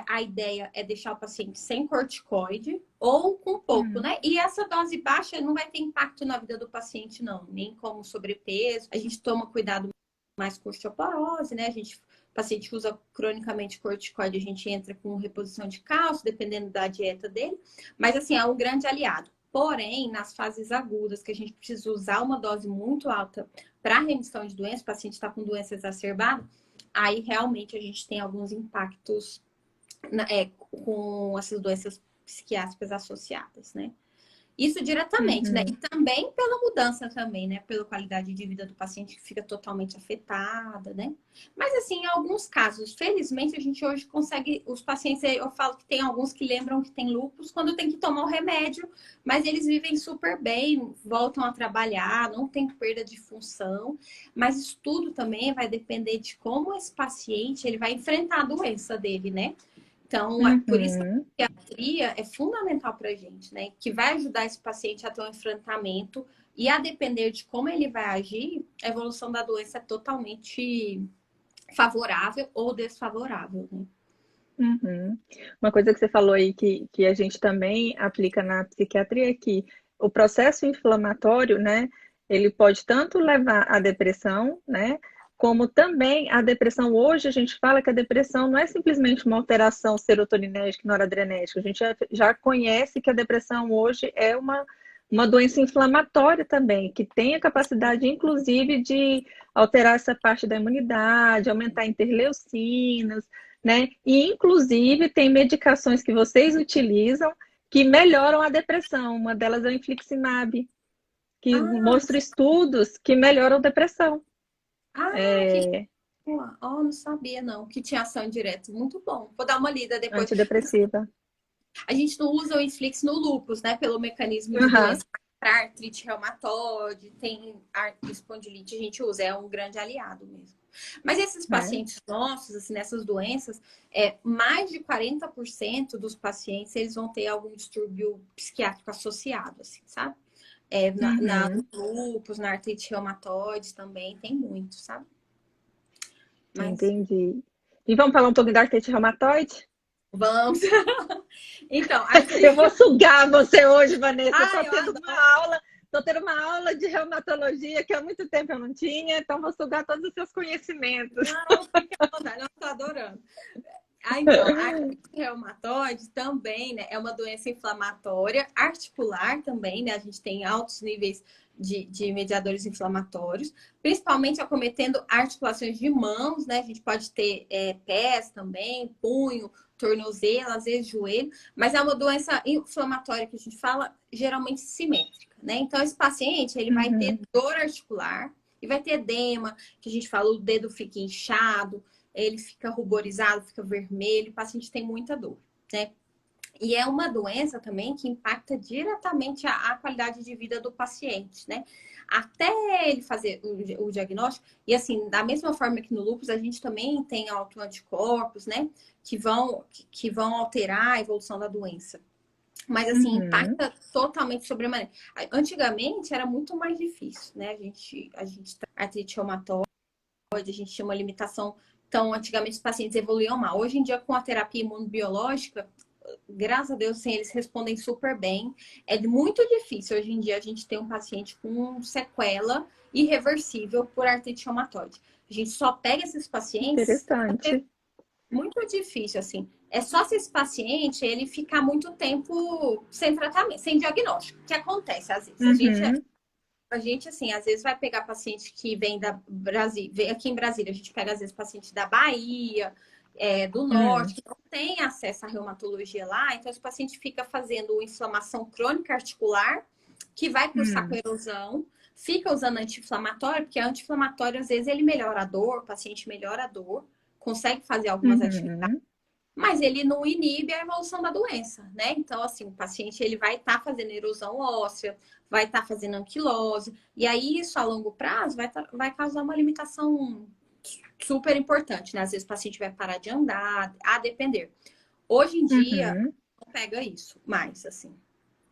Speaker 2: A ideia é deixar o paciente sem corticoide ou com pouco,
Speaker 1: Uhum.
Speaker 2: né? E essa dose baixa não vai ter impacto na vida do paciente, não, nem como sobrepeso. A gente toma cuidado mais com osteoporose, né? O paciente usa cronicamente corticoide, a gente entra com reposição de cálcio, dependendo da dieta dele. Mas, assim, é um grande aliado. Porém, nas fases agudas, que a gente precisa usar uma dose muito alta para remissão de doença, o paciente está com doença exacerbada, aí realmente a gente tem alguns impactos com essas doenças psiquiátricas associadas, né? Isso diretamente, né? E
Speaker 1: Uhum.
Speaker 2: também pela mudança também, né? Pela qualidade de vida do paciente que fica totalmente afetada, né? Mas assim, em alguns casos, felizmente, a gente hoje consegue, os pacientes, eu falo que tem alguns que lembram que tem lúpus quando tem que tomar o remédio, mas eles vivem super bem, voltam a trabalhar, não tem perda de função, mas isso tudo também vai depender de como esse paciente ele vai enfrentar a doença dele, né? Então, por isso que
Speaker 1: Uhum.
Speaker 2: a psiquiatria é fundamental para a gente, né? Que vai ajudar esse paciente a ter um enfrentamento e a depender de como ele vai agir, a evolução da doença é totalmente favorável ou desfavorável, né?
Speaker 1: Uhum. Uma coisa que você falou aí que a gente também aplica na psiquiatria é que o processo inflamatório, né, ele pode tanto levar à depressão, né, como também a depressão. Hoje a gente fala que a depressão não é simplesmente uma alteração serotoninérgica e noradrenérgica. A gente já conhece que a depressão hoje é uma doença inflamatória também, que tem a capacidade, inclusive, de alterar essa parte da imunidade, aumentar interleucinas, né? E, inclusive, tem medicações que vocês utilizam que melhoram a depressão. Uma delas é o infliximab, que
Speaker 2: Ah,
Speaker 1: mostra estudos que melhoram a depressão.
Speaker 2: que
Speaker 1: É,
Speaker 2: boa. Oh, não sabia não, que tinha ação direta. Muito bom. Vou dar uma lida depois.
Speaker 1: antidepressiva.
Speaker 2: A gente não usa o Inflix no lúpus, né? Pelo mecanismo de
Speaker 1: Uhum.
Speaker 2: doença para artrite reumatoide, tem espondilite, a gente usa, é um grande aliado mesmo. Mas esses
Speaker 1: É.
Speaker 2: pacientes nossos, assim, nessas doenças, mais de 40% dos pacientes, eles vão ter algum distúrbio psiquiátrico associado, assim, sabe?
Speaker 1: Uhum.
Speaker 2: No lúpus, na artrite reumatoide também, tem muito, sabe? Mas
Speaker 1: Entendi. E vamos falar um pouquinho da artrite reumatoide?
Speaker 2: vamos. Então,
Speaker 1: Eu
Speaker 2: artrite.
Speaker 1: vou sugar você hoje, Vanessa.
Speaker 2: Ah, eu adoro.
Speaker 1: Tô tendo uma aula de reumatologia que há muito tempo eu não tinha, então vou sugar todos os seus conhecimentos.
Speaker 2: Não, fica à vontade, eu tô adorando. Então, a artrite reumatoide também, né, é uma doença inflamatória, articular também, né? A gente tem altos níveis de mediadores inflamatórios, principalmente acometendo articulações de mãos, né? A gente pode ter pés também, punho, tornozelo, às vezes joelho, mas é uma doença inflamatória que a gente fala geralmente simétrica, né? Então, esse paciente, ele vai ter dor articular e vai ter edema, que a gente fala, o dedo fica inchado, ele fica ruborizado, fica vermelho, o paciente tem muita dor, né? E é uma doença também que impacta diretamente a qualidade de vida do paciente, né? Até ele fazer o diagnóstico, e assim, da mesma forma que no lúpus, a gente também tem autoanticorpos, né? Que vão alterar a evolução da doença. Mas assim, impacta totalmente sobremaneira. Antigamente era muito mais difícil, né? A gente artrite reumatoide, a gente tinha uma limitação. Então, antigamente os pacientes evoluíam mal. Hoje em dia, com a terapia imunobiológica, graças a Deus, sim, eles respondem super bem. É muito difícil hoje em dia a gente ter um paciente com sequela irreversível por artrite reumatoide. A gente só pega esses pacientes.
Speaker 1: Interessante.
Speaker 2: Muito difícil, assim. É só se esse paciente ele ficar muito tempo sem tratamento, sem diagnóstico. O que acontece às vezes? A gente, assim, às vezes vai pegar paciente que vem da Brasil, vem aqui em Brasília, a gente pega, às vezes, paciente da Bahia, do norte, que não tem acesso à reumatologia lá, então esse paciente fica fazendo inflamação crônica articular, que vai cursar com erosão, fica usando anti-inflamatório, porque anti-inflamatório, às vezes, ele melhora a dor, o paciente melhora a dor, consegue fazer algumas atividades, mas ele não inibe a evolução da doença, né? Então, assim, o paciente ele vai estar fazendo erosão óssea, vai estar fazendo anquilose, e aí isso a longo prazo vai causar uma limitação super importante, né? Às vezes o paciente vai parar de andar, a depender. Hoje em dia, não pega isso mais, assim.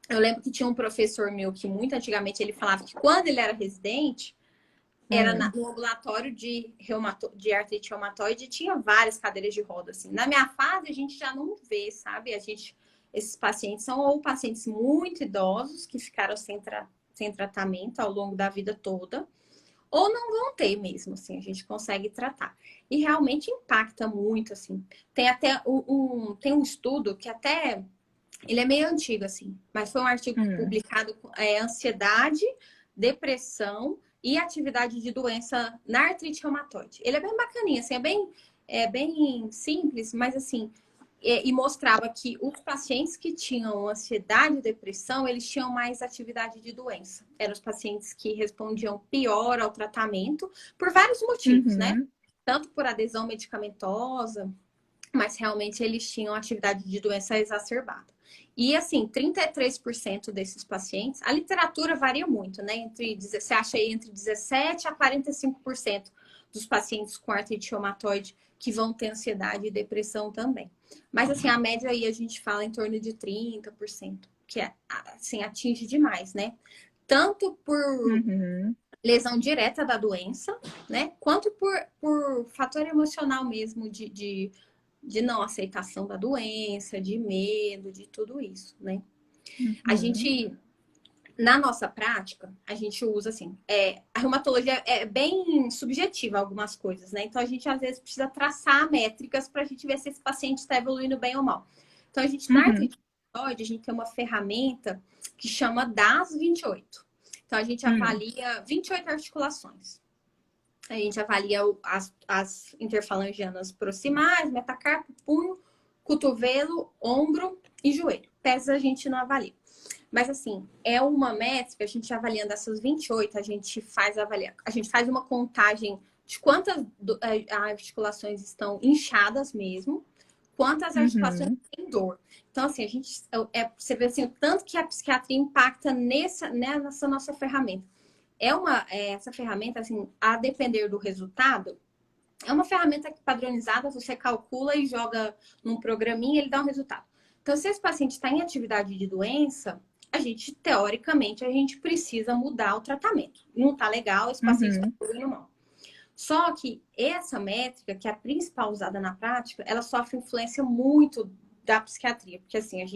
Speaker 2: Eu lembro que tinha um professor meu que muito antigamente ele falava que quando ele era residente, era no ambulatório de artrite reumatoide, tinha várias cadeiras de roda, assim. Na minha fase, a gente já não vê, sabe? Esses pacientes são ou pacientes muito idosos, que ficaram sem tratamento ao longo da vida toda, ou não vão ter mesmo, assim, a gente consegue tratar. E realmente impacta muito, assim. Tem até tem um estudo que até, ele é meio antigo, assim, mas foi um artigo publicado, ansiedade, depressão e atividade de doença na artrite reumatoide. Ele é bem bacaninha, assim, é bem simples, mas assim, e mostrava que os pacientes que tinham ansiedade e depressão, eles tinham mais atividade de doença. Eram os pacientes que respondiam pior ao tratamento por vários motivos, né? Tanto por adesão medicamentosa, mas realmente eles tinham atividade de doença exacerbada. E assim, 33% desses pacientes, a literatura varia muito, né? Você acha aí entre 17% a 45% dos pacientes com artrite reumatoide que vão ter ansiedade e depressão também. Mas assim, a média aí a gente fala em torno de 30%, que assim, atinge demais, né? Tanto por lesão direta da doença, né? Quanto por fator emocional mesmo de não aceitação da doença, de medo, de tudo isso, né? A gente, na nossa prática, a gente usa assim, a reumatologia é bem subjetiva algumas coisas, né? Então a gente às vezes precisa traçar métricas para a gente ver se esse paciente está evoluindo bem ou mal. Então a gente, na artrite reumatoide, a gente tem uma ferramenta que chama DAS-28. Então a gente avalia 28 articulações. A gente avalia as interfalangianas proximais, metacarpo, punho, cotovelo, ombro e joelho. Pés a gente não avalia. Mas assim, é uma métrica, a gente avaliando essas 28, a gente faz uma contagem de quantas articulações estão inchadas mesmo, quantas articulações têm dor. Então, assim, você vê assim, o tanto que a psiquiatria impacta nessa nossa ferramenta. Essa ferramenta, assim, a depender do resultado, é uma ferramenta padronizada, você calcula e joga num programinha, ele dá um resultado. Então, se esse paciente está em atividade de doença, teoricamente, a gente precisa mudar o tratamento. Não está legal, esse paciente está evoluindo mal. Só que essa métrica, que é a principal usada na prática, ela sofre influência muito da psiquiatria, porque assim, a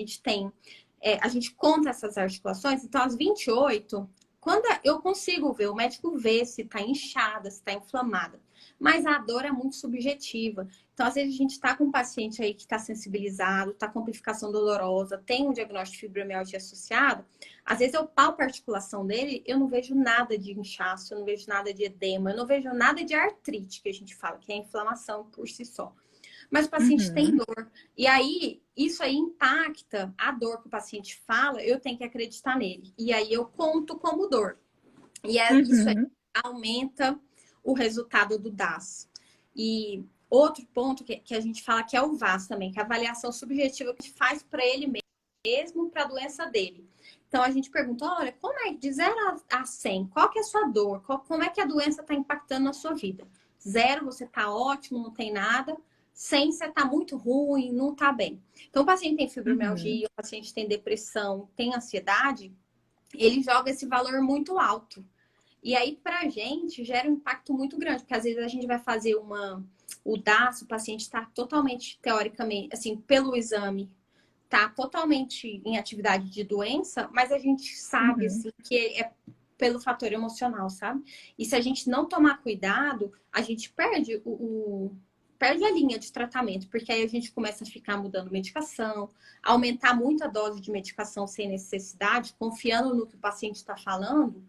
Speaker 2: gente conta essas articulações, então as 28 quando eu consigo ver, o médico vê se está inchada, se está inflamada. Mas a dor é muito subjetiva. Então, às vezes, a gente está com um paciente aí que está sensibilizado, está com amplificação dolorosa, tem um diagnóstico de fibromialgia associado. Às vezes, eu palpo a articulação dele, eu não vejo nada de inchaço, eu não vejo nada de edema, eu não vejo nada de artrite, que a gente fala, que é a inflamação por si só. Mas o paciente tem dor. E aí, isso aí impacta a dor que o paciente fala, eu tenho que acreditar nele. E aí, eu conto como dor. E isso aí aumenta o resultado do DAS. E outro ponto que a gente fala que é o VAS também, que é a avaliação subjetiva que a gente faz para ele mesmo, para a doença dele. Então, a gente pergunta, olha, como é de 0 a 100, qual que é a sua dor? Como é que a doença está impactando na sua vida? 0, você está ótimo, não tem nada. 100, você está muito ruim, não está bem. Então, o paciente tem fibromialgia, o paciente tem depressão, tem ansiedade, ele joga esse valor muito alto. E aí, para a gente, gera um impacto muito grande, porque às vezes a gente vai fazer o DAS, o paciente está totalmente, teoricamente, assim, pelo exame, está totalmente em atividade de doença, mas a gente sabe, assim, que é pelo fator emocional, sabe? E se a gente não tomar cuidado, a gente perde perde a linha de tratamento, porque aí a gente começa a ficar mudando medicação, aumentar muito a dose de medicação sem necessidade, confiando no que o paciente está falando,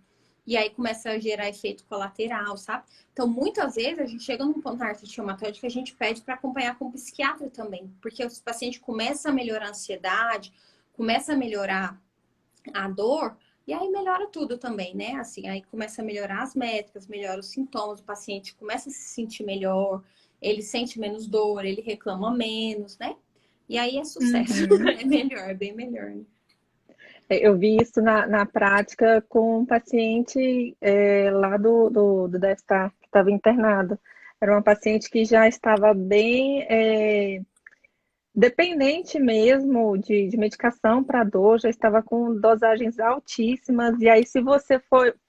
Speaker 2: e aí começa a gerar efeito colateral, sabe? Então, muitas vezes, a gente chega num ponto na artrite reumatoide que a gente pede para acompanhar com o psiquiatra também, porque o paciente começa a melhorar a ansiedade, começa a melhorar a dor, e aí melhora tudo também, né? Assim, aí começa a melhorar as métricas, melhora os sintomas, o paciente começa a se sentir melhor, ele sente menos dor, ele reclama menos, né? E aí é sucesso, é melhor, é bem melhor, né?
Speaker 1: Eu vi isso na prática com um paciente lá do DESTAR, que estava internado. Era uma paciente que já estava bem dependente mesmo de medicação para dor, já estava com dosagens altíssimas. E aí, se você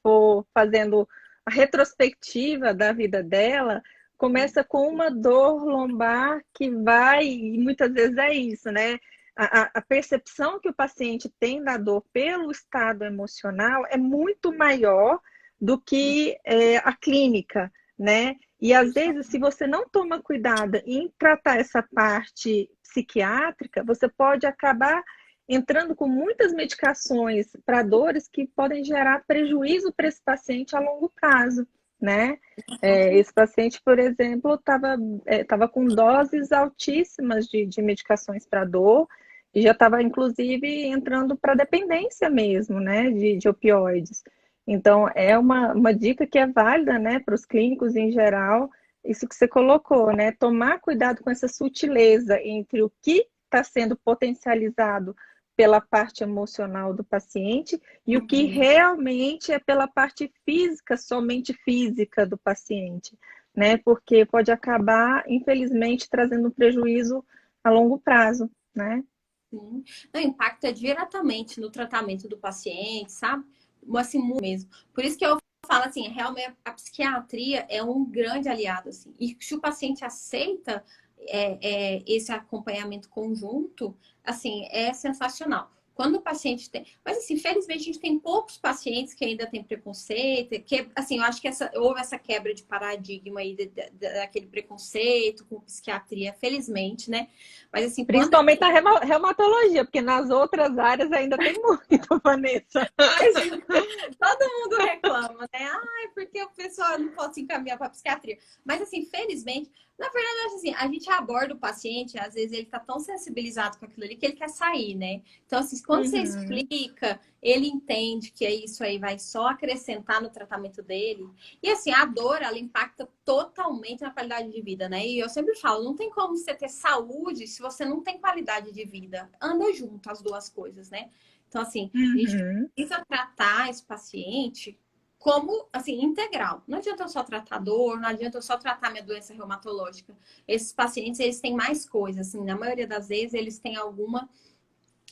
Speaker 1: for fazendo a retrospectiva da vida dela, começa com uma dor lombar que vai, e muitas vezes é isso, né? A percepção que o paciente tem da dor pelo estado emocional é muito maior do que a clínica, né? E às vezes, se você não toma cuidado em tratar essa parte psiquiátrica, você pode acabar entrando com muitas medicações para dores que podem gerar prejuízo para esse paciente a longo prazo, né? Esse paciente, por exemplo, estava com doses altíssimas de medicações para dor e já estava, inclusive, entrando para dependência mesmo, né? De opioides. Então, é uma dica que é válida, né, para os clínicos em geral, isso que você colocou, né? Tomar cuidado com essa sutileza entre o que está sendo potencializado pela parte emocional do paciente e o que realmente é pela parte física, somente física do paciente, né? Porque pode acabar, infelizmente, trazendo um prejuízo a longo prazo, né?
Speaker 2: Sim. Não, impacta diretamente no tratamento do paciente, sabe? Assim, muito mesmo. Por isso que eu falo assim, realmente a psiquiatria é um grande aliado, assim. E se o paciente aceita esse acompanhamento conjunto, assim, é sensacional. Quando o paciente tem... Mas, assim, felizmente, a gente tem poucos pacientes que ainda têm preconceito, que, assim, eu acho que houve essa quebra de paradigma aí daquele preconceito com psiquiatria, felizmente, né? Mas, assim, quando...
Speaker 1: Principalmente na reumatologia, porque nas outras áreas ainda tem muito, Vanessa.
Speaker 2: Todo mundo reclama, né? Ai, porque o pessoal não pode se encaminhar para psiquiatria. Mas, assim, felizmente, na verdade, eu acho assim, a gente aborda o paciente, às vezes ele tá tão sensibilizado com aquilo ali que ele quer sair, né? Então, assim, quando você explica, ele entende que isso aí vai só acrescentar no tratamento dele. E, assim, a dor, ela impacta totalmente na qualidade de vida, né? E eu sempre falo, não tem como você ter saúde se você não tem qualidade de vida. Anda junto as duas coisas, né? Então, assim, a gente precisa tratar esse paciente como, assim, integral. Não adianta eu só tratar dor, não adianta eu só tratar minha doença reumatológica. Esses pacientes, eles têm mais coisas, assim, na maioria das vezes, eles têm alguma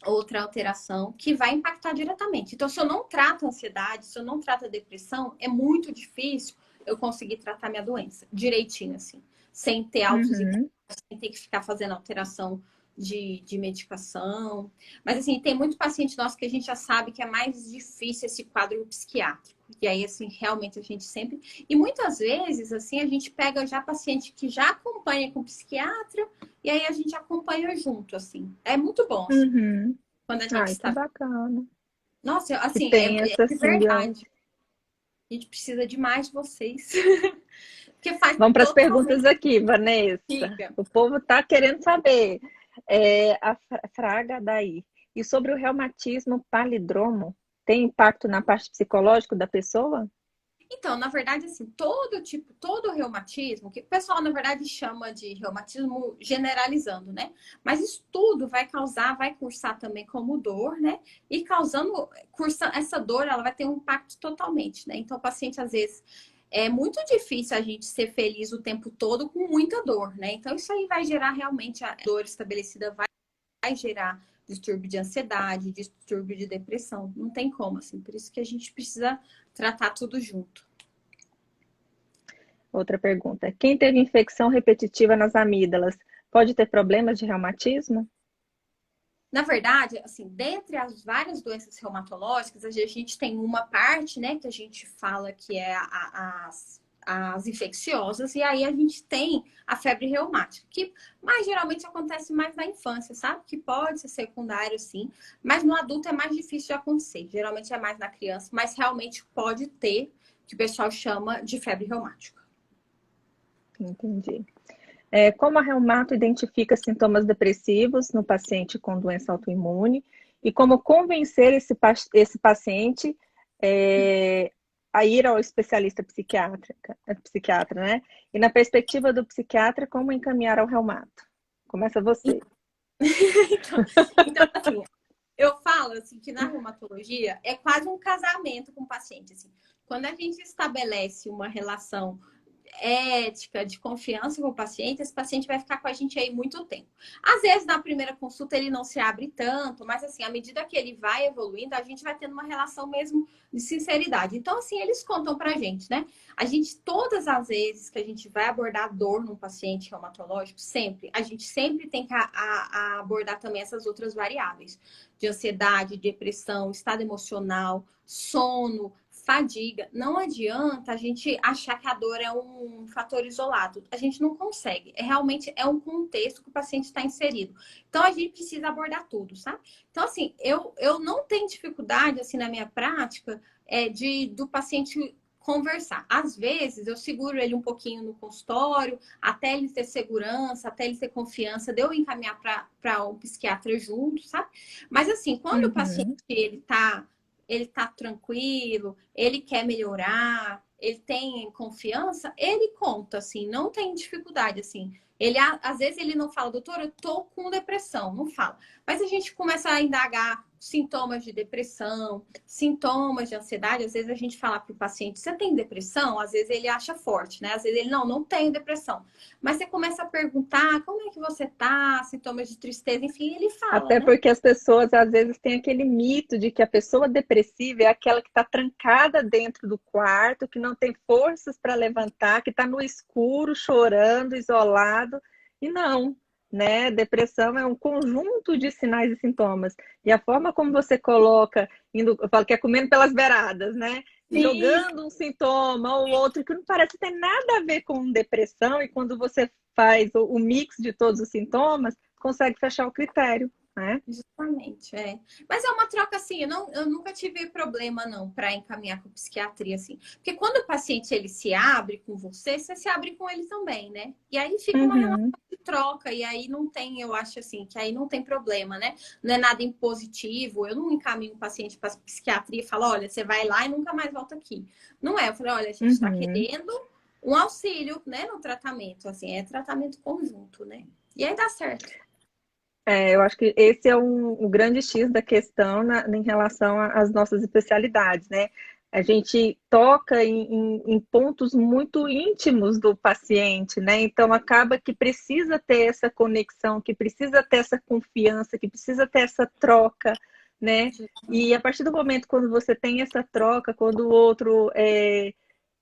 Speaker 2: outra alteração que vai impactar diretamente. Então, se eu não trato a ansiedade, se eu não trato a depressão, é muito difícil eu conseguir tratar minha doença direitinho, assim, sem ter altos e baixos, sem ter que ficar fazendo alteração de medicação. Mas, assim, tem muito paciente nosso que a gente já sabe que é mais difícil esse quadro psiquiátrico. E aí, assim, realmente a gente sempre... E muitas vezes, assim, a gente pega já paciente que já acompanha com psiquiatra e aí a gente acompanha junto, assim. É muito bom, assim,
Speaker 1: Uhum.
Speaker 2: quando a gente
Speaker 1: Ai, que
Speaker 2: está...
Speaker 1: bacana.
Speaker 2: Nossa,
Speaker 1: Que
Speaker 2: assim,
Speaker 1: tem
Speaker 2: é
Speaker 1: essa
Speaker 2: de
Speaker 1: síndrome.
Speaker 2: verdade. A gente precisa demais de vocês. Porque faz
Speaker 1: Vamos para as
Speaker 2: totalmente
Speaker 1: perguntas aqui, Vanessa.
Speaker 2: sentido.
Speaker 1: O povo está querendo saber. A Fraga daí. E sobre o reumatismo palídromo, tem impacto na parte psicológica da pessoa?
Speaker 2: Então, na verdade, assim, todo reumatismo, que o pessoal, na verdade, chama de reumatismo generalizando, né? Mas isso tudo vai cursar também como dor, né? E cursando essa dor, ela vai ter um impacto totalmente, né? Então, o paciente, às vezes, é muito difícil a gente ser feliz o tempo todo com muita dor, né? Então, isso aí vai gerar realmente a dor estabelecida, vai gerar distúrbio de ansiedade, distúrbio de depressão. Não tem como, assim. Por isso que a gente precisa tratar tudo junto.
Speaker 1: Outra pergunta. Quem teve infecção repetitiva nas amígdalas pode ter problemas de reumatismo?
Speaker 2: Na verdade, assim, dentre as várias doenças reumatológicas, a gente tem uma parte, né, que a gente fala que é as infecciosas, e aí a gente tem a febre reumática, que mais geralmente acontece mais na infância, sabe? Que pode ser secundário, sim, mas no adulto é mais difícil de acontecer. Geralmente é mais na criança, mas realmente pode ter, que o pessoal chama de febre reumática.
Speaker 1: Entendi. Como a reumato identifica sintomas depressivos no paciente com doença autoimune e como convencer esse paciente a ir ao especialista psiquiatra, né? E na perspectiva do psiquiatra, como encaminhar ao reumato? Começa você.
Speaker 2: Então, assim, eu falo assim que na reumatologia é quase um casamento com o paciente. Assim. Quando a gente estabelece uma relação ética, de confiança com o paciente, esse paciente vai ficar com a gente aí muito tempo. Às vezes, na primeira consulta, ele não se abre tanto, mas assim, à medida que ele vai evoluindo, a gente vai tendo uma relação mesmo de sinceridade. Então, assim, eles contam pra gente, né? A gente, todas as vezes que a gente vai abordar dor num paciente reumatológico, a gente sempre tem que abordar também essas outras variáveis de ansiedade, depressão, estado emocional, sono, fadiga. Não adianta a gente achar que a dor é um fator isolado. A gente não consegue. Realmente é um contexto que o paciente está inserido. Então a gente precisa abordar tudo, sabe? Então, assim, eu não tenho dificuldade, assim, na minha prática, do paciente conversar. Às vezes eu seguro ele um pouquinho no consultório, até ele ter segurança, até ele ter confiança, de eu encaminhar para um psiquiatra junto, sabe? Mas assim, quando o paciente
Speaker 1: Uhum.
Speaker 2: ele tá tranquilo, ele quer melhorar, ele tem confiança, ele conta, assim, não tem dificuldade, assim. Ele, às vezes ele não fala, doutor, eu tô com depressão, não fala. Mas a gente começa a indagar sintomas de depressão, sintomas de ansiedade. Às vezes a gente fala para o paciente, você tem depressão? Às vezes ele acha forte, né? Às vezes ele, não tenho depressão. Mas você começa a perguntar, como é que você tá? Sintomas de tristeza, enfim, ele fala,
Speaker 1: Até
Speaker 2: né?
Speaker 1: porque as pessoas às vezes têm aquele mito de que a pessoa depressiva é aquela que está trancada dentro do quarto, que não tem forças para levantar, que está no escuro, chorando, isolado. E não, né? Depressão é um conjunto de sinais e sintomas. E a forma como você coloca, eu falo que é comendo pelas beiradas, né?
Speaker 2: Sim,
Speaker 1: Jogando um sintoma ou outro que não parece ter nada a ver com depressão, e quando você faz o mix de todos os sintomas, consegue fechar o critério, né?
Speaker 2: justamente, é. Mas é uma troca assim, eu nunca tive problema não para encaminhar com psiquiatria assim, porque quando o paciente ele se abre com você, você se abre com ele também, né? E aí fica uma relação
Speaker 1: Uhum.
Speaker 2: de troca e aí não tem, eu acho assim, que aí não tem problema, né? Não é nada impositivo. Eu não encaminho o paciente para psiquiatria e falo, olha, você vai lá e nunca mais volta aqui. Não é, eu falei, olha, a gente está
Speaker 1: Uhum.
Speaker 2: querendo um auxílio, né, no tratamento, assim, é tratamento conjunto, né? E aí dá certo.
Speaker 1: Eu acho que esse é o grande X da questão em relação às nossas especialidades, né? A gente toca em pontos muito íntimos do paciente, né? Então acaba que precisa ter essa conexão, que precisa ter essa confiança, que precisa ter essa troca, né? E a partir do momento quando você tem essa troca, quando o outro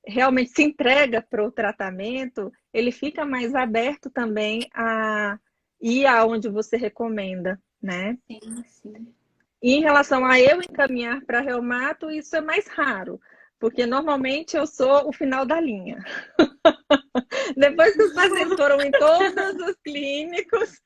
Speaker 1: realmente se entrega para o tratamento, ele fica mais aberto também a ir aonde você recomenda, né?
Speaker 2: Sim, sim.
Speaker 1: E em relação a eu encaminhar para reumato, isso é mais raro, porque normalmente eu sou o final da linha. Depois que os pacientes foram em todos os clínicos,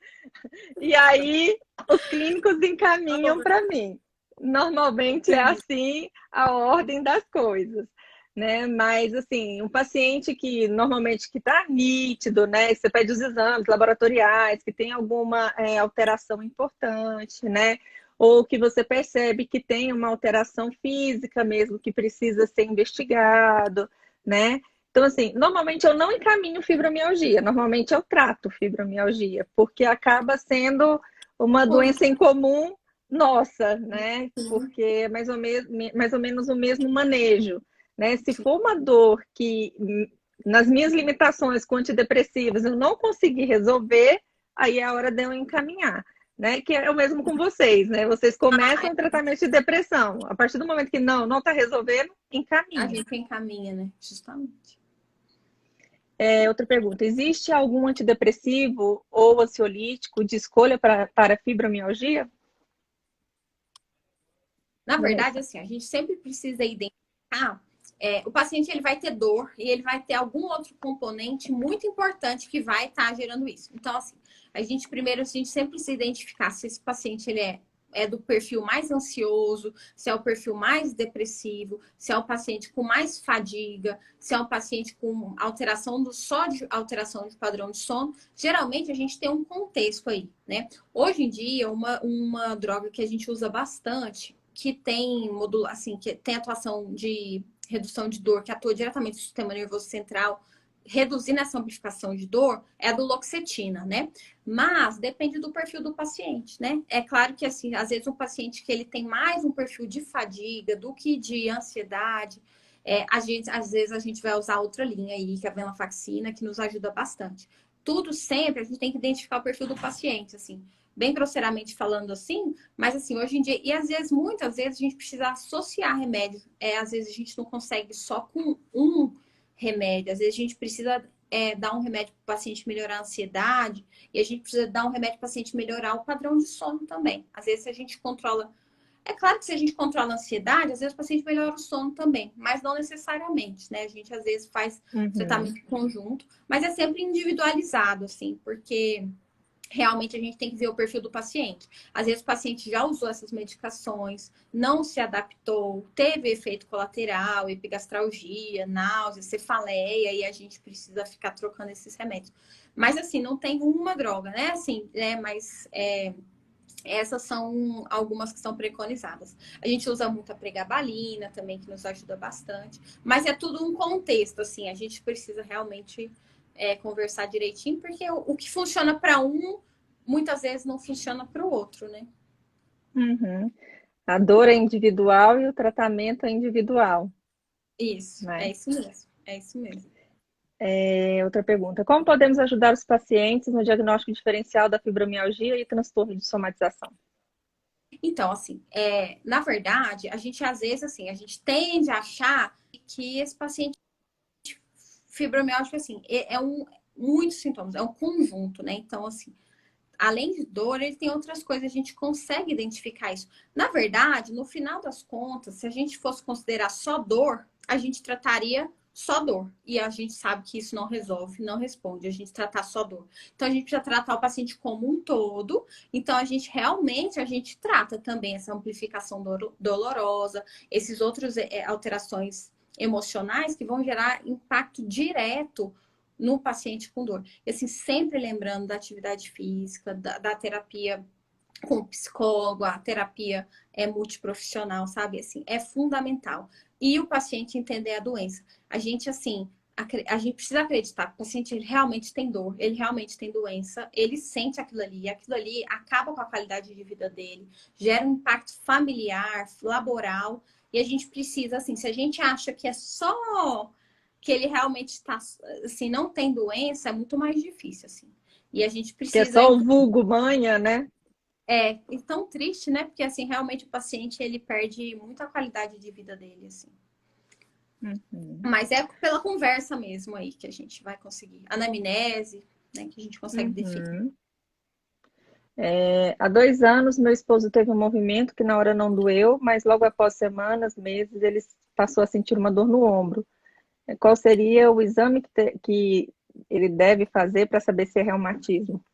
Speaker 1: e aí os clínicos encaminham para mim. Normalmente é
Speaker 2: Entendi.
Speaker 1: assim a ordem das coisas, né? Mas assim, um paciente que normalmente que está nítido, né? Que você pede os exames laboratoriais, que tem alguma alteração importante, né? Ou que você percebe que tem uma alteração física mesmo que precisa ser investigado, né? Então, assim, normalmente eu não encaminho fibromialgia, normalmente eu trato fibromialgia, porque acaba sendo uma doença em comum nossa, né?
Speaker 2: Sim,
Speaker 1: Porque é mais ou menos o mesmo manejo, né? Se
Speaker 2: sim.
Speaker 1: for uma dor que, nas minhas limitações com antidepressivos, eu não conseguir resolver, aí é a hora de eu encaminhar. Né? Que é o mesmo com vocês, né? Vocês começam o tratamento de depressão. A partir do momento que não está resolvendo,
Speaker 2: A
Speaker 1: encaminha.
Speaker 2: gente encaminha, né? Justamente.
Speaker 1: Outra pergunta: existe algum antidepressivo ou ansiolítico de escolha para fibromialgia?
Speaker 2: Na verdade,
Speaker 1: Vanessa.
Speaker 2: assim, a gente sempre precisa identificar. O paciente ele vai ter dor e ele vai ter algum outro componente muito importante que vai estar gerando isso. Então, assim, a gente sempre precisa identificar se esse paciente ele é do perfil mais ansioso, se é o perfil mais depressivo, se é o paciente com mais fadiga, se é um paciente com alteração de padrão de sono. Geralmente a gente tem um contexto aí, né? Hoje em dia, uma droga que a gente usa bastante que tem assim, que tem atuação de redução de dor, que atua diretamente no sistema nervoso central, reduzindo essa amplificação de dor, é a duloxetina, né? Mas depende do perfil do paciente, né? É claro que, assim, às vezes um paciente que ele tem mais um perfil de fadiga do que de ansiedade, às vezes a gente vai usar outra linha aí, que é a venlafaxina, que nos ajuda bastante. Tudo sempre a gente tem que identificar o perfil do paciente, assim, bem grosseiramente falando assim, mas assim, hoje em dia, e às vezes, muitas vezes, a gente precisa associar remédio. Às vezes a gente não consegue só com um remédio, às vezes a gente precisa dar um remédio para o paciente melhorar a ansiedade, e a gente precisa dar um remédio para o paciente melhorar o padrão de sono também. Às vezes, se a gente controla. É claro que se a gente controla a ansiedade, às vezes o paciente melhora o sono também, mas não necessariamente, né? A gente às vezes faz
Speaker 1: Uhum.
Speaker 2: tratamento conjunto, mas é sempre individualizado, assim, porque realmente a gente tem que ver o perfil do paciente. Às vezes o paciente já usou essas medicações, não se adaptou, teve efeito colateral, epigastralgia, náusea, cefaleia, e a gente precisa ficar trocando esses remédios. Mas assim, não tem uma droga, né? Assim, mas essas são algumas que são preconizadas. A gente usa muito a pregabalina também, que nos ajuda bastante. Mas é tudo um contexto, assim. A gente precisa realmente conversar direitinho, porque o que funciona para um, muitas vezes não funciona para o outro, né?
Speaker 1: Uhum. A dor é individual e o tratamento é individual,
Speaker 2: Isso, é
Speaker 1: né?
Speaker 2: isso mesmo. É isso mesmo.
Speaker 1: Outra pergunta: como podemos ajudar os pacientes no diagnóstico diferencial da fibromialgia e transtorno de somatização?
Speaker 2: Então, assim, na verdade, a gente às vezes, assim, a gente tende a achar que esse paciente fibromialgia, assim, muitos sintomas, é um conjunto, né? Então, assim, além de dor, ele tem outras coisas, a gente consegue identificar isso. Na verdade, no final das contas, se a gente fosse considerar só dor, a gente trataria só dor. E a gente sabe que isso não resolve, não responde, a gente tratar só dor. Então, a gente precisa tratar o paciente como um todo. Então, a gente trata também essa amplificação dolorosa, esses outros alterações emocionais que vão gerar impacto direto no paciente com dor. E assim, sempre lembrando da atividade física, da terapia com o psicólogo, a terapia multiprofissional, sabe? Assim, é fundamental. E o paciente entender a doença. A gente, assim, a gente precisa acreditar que o paciente ele realmente tem dor, ele realmente tem doença, ele sente aquilo ali acaba com a qualidade de vida dele, gera um impacto familiar, laboral, e a gente precisa, assim, se a gente acha que é só que ele realmente está, assim, não tem doença, é muito mais difícil, assim. E a gente
Speaker 1: Que é
Speaker 2: precisa
Speaker 1: só o vulgo manha, né?
Speaker 2: e tão triste, né? Porque assim, realmente o paciente ele perde muita qualidade de vida dele, assim.
Speaker 1: Uhum.
Speaker 2: Mas é pela conversa mesmo aí que a gente vai conseguir. Anamnese, né? Que a gente consegue definir.
Speaker 1: Uhum. Há 2 anos, meu esposo teve um movimento que na hora não doeu, mas logo após semanas, meses, ele passou a sentir uma dor no ombro. Qual seria o exame que ele deve fazer para saber se é reumatismo?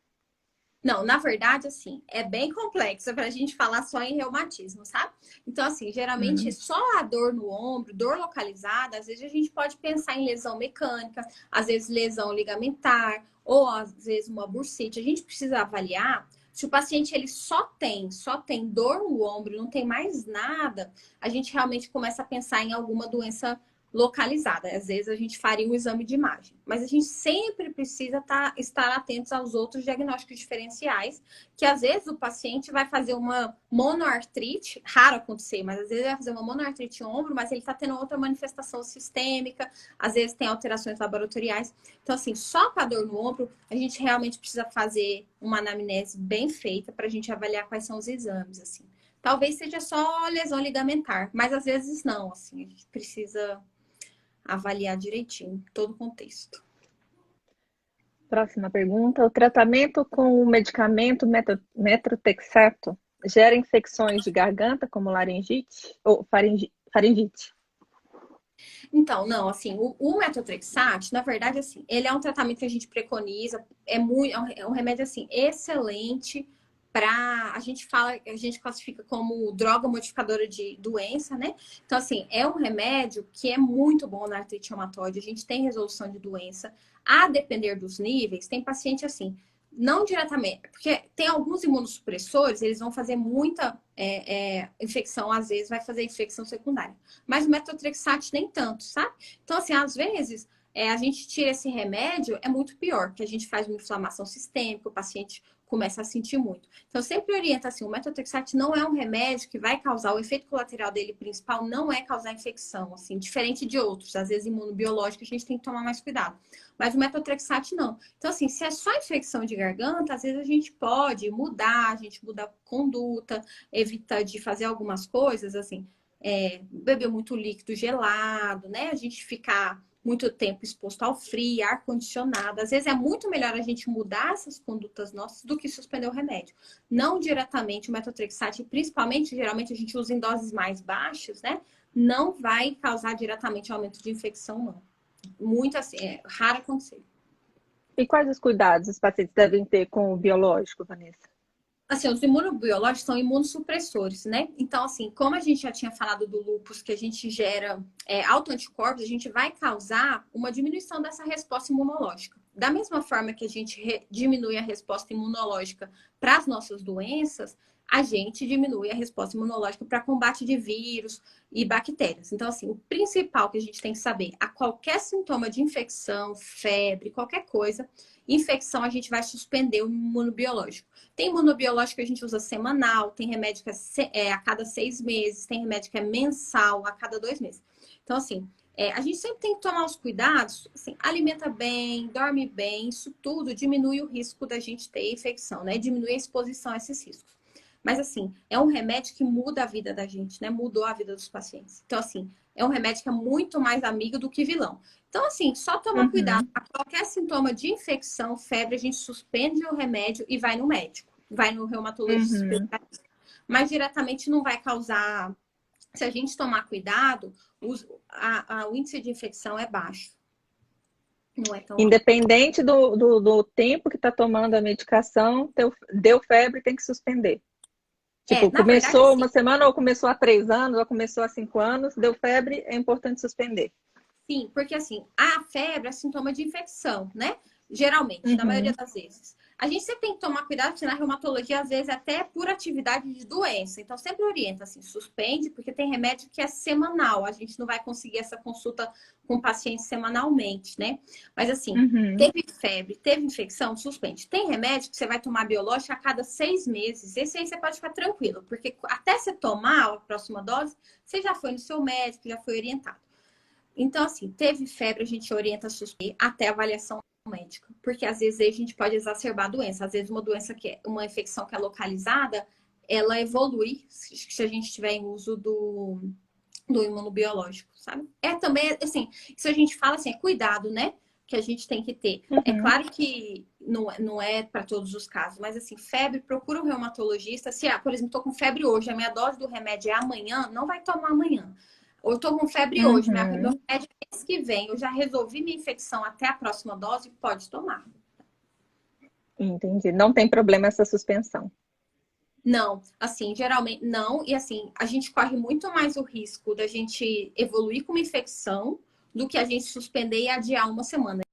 Speaker 2: Não, na verdade, assim, é bem complexo para a gente falar só em reumatismo, sabe? Então, assim, geralmente
Speaker 1: Hum.
Speaker 2: só a dor no ombro, dor localizada, às vezes a gente pode pensar em lesão mecânica, às vezes lesão ligamentar, ou às vezes uma bursite. A gente precisa avaliar se o paciente ele só tem dor no ombro, não tem mais nada, a gente realmente começa a pensar em alguma doença localizada. Às vezes a gente faria um exame de imagem, mas a gente sempre precisa estar atentos aos outros diagnósticos diferenciais, que às vezes o paciente vai fazer uma monoartrite, raro acontecer, mas às vezes ele vai fazer uma monoartrite no ombro, mas ele está tendo outra manifestação sistêmica, às vezes tem alterações laboratoriais. Então, assim, só com a dor no ombro, a gente realmente precisa fazer uma anamnese bem feita para a gente avaliar quais são os exames, assim. Talvez seja só lesão ligamentar, mas às vezes não, assim, a gente precisa avaliar direitinho todo o contexto.
Speaker 1: Próxima pergunta. O tratamento com o medicamento metrotexato gera infecções de garganta, como laringite ou faringite?
Speaker 2: Então, não, assim, o metotrexate, na verdade, assim, ele é um tratamento que a gente preconiza, é um remédio, assim, excelente para, a gente classifica como droga modificadora de doença, né? Então, assim, é um remédio que é muito bom na artrite reumatoide, a gente tem resolução de doença, a depender dos níveis, tem paciente, assim, não diretamente, porque tem alguns imunossupressores, eles vão fazer muita infecção, às vezes vai fazer infecção secundária. Mas o metotrexate nem tanto, sabe? Então, assim, às vezes a gente tira esse remédio, é muito pior, porque a gente faz uma inflamação sistêmica, o paciente começa a sentir muito. Então, sempre orienta assim, o metotrexate não é um remédio que vai causar, o efeito colateral dele principal não é causar infecção, assim, diferente de outros. Às vezes, imunobiológico, a gente tem que tomar mais cuidado. Mas o metotrexate não. Então, assim, se é só infecção de garganta, às vezes a gente pode mudar, a gente muda a conduta, evita de fazer algumas coisas, assim, beber muito líquido gelado, né? A gente ficar muito tempo exposto ao frio, ar condicionado. Às vezes é muito melhor a gente mudar essas condutas nossas do que suspender o remédio. Não diretamente o metotrexate, principalmente, geralmente a gente usa em doses mais baixas, né? Não vai causar diretamente aumento de infecção, não. Muito assim, é raro acontecer.
Speaker 1: E quais os cuidados os pacientes devem ter com o biológico, Vanessa?
Speaker 2: Assim, os imunobiológicos são imunossupressores, né? Então, assim, como a gente já tinha falado do lúpus, que a gente gera autoanticorpos, a gente vai causar uma diminuição dessa resposta imunológica. Da mesma forma que a gente diminui a resposta imunológica para as nossas doenças, a gente diminui a resposta imunológica para combate de vírus e bactérias. Então, assim, o principal que a gente tem que saber, a qualquer sintoma de infecção, febre, qualquer coisa, infecção, a gente vai suspender o imunobiológico. Tem imunobiológico que a gente usa semanal, tem remédio que é a cada 6 meses, tem remédio que é mensal, a cada 2 meses. Então, assim, a gente sempre tem que tomar os cuidados, assim, alimenta bem, dorme bem, isso tudo diminui o risco da gente ter infecção, né? Diminui a exposição a esses riscos. Mas, assim, é um remédio que muda a vida da gente, né? Mudou a vida dos pacientes. Então, assim, é um remédio que é muito mais amigo do que vilão. Então, assim, só tomar cuidado.
Speaker 1: Uhum,
Speaker 2: A qualquer sintoma de infecção, febre, a gente suspende o remédio e vai no médico. Vai no reumatologista
Speaker 1: uhum.
Speaker 2: especialista. Mas diretamente não vai causar. Se a gente tomar cuidado, o índice de infecção é baixo. Não é tão alto.
Speaker 1: Independente do tempo que está tomando a medicação, deu febre, tem que suspender. Tipo,
Speaker 2: Na verdade,
Speaker 1: começou
Speaker 2: assim,
Speaker 1: uma semana, ou começou há 3 anos, ou começou há 5 anos, deu febre, é importante suspender.
Speaker 2: sim, porque assim, a febre é sintoma de infecção, né? Geralmente, na maioria
Speaker 1: Uhum,
Speaker 2: das vezes. A gente sempre tem que tomar cuidado, porque na reumatologia, às vezes, até por atividade de doença. Então, sempre orienta, assim, suspende, porque tem remédio que é semanal. A gente não vai conseguir essa consulta com o paciente semanalmente, né? Mas, assim,
Speaker 1: uhum.
Speaker 2: teve febre, teve infecção, suspende. Tem remédio que você vai tomar biológico a cada 6 meses. Esse aí você pode ficar tranquilo, porque até você tomar a próxima dose, você já foi no seu médico, já foi orientado. Então, assim, teve febre, a gente orienta a suspender até a avaliação médica. Porque às vezes a gente pode exacerbar a doença. Às vezes uma doença uma infecção que é localizada, ela evolui se a gente tiver em uso do imunobiológico, sabe? É também, assim, isso a gente fala assim, é cuidado, né? que a gente tem que ter. É
Speaker 1: Uhum.
Speaker 2: claro que não é para todos os casos, mas assim, febre, procura um reumatologista. Se, por exemplo, estou com febre hoje, a minha dose do remédio é amanhã, não vai tomar amanhã. Ou eu estou com febre hoje, meu
Speaker 1: Uhum.
Speaker 2: remédio é mês que vem, eu já resolvi minha infecção até a próxima dose, pode tomar.
Speaker 1: Entendi. Não tem problema essa suspensão.
Speaker 2: Não, assim, geralmente não. E assim, a gente corre muito mais o risco da gente evoluir com uma infecção do que a gente suspender e adiar uma semana.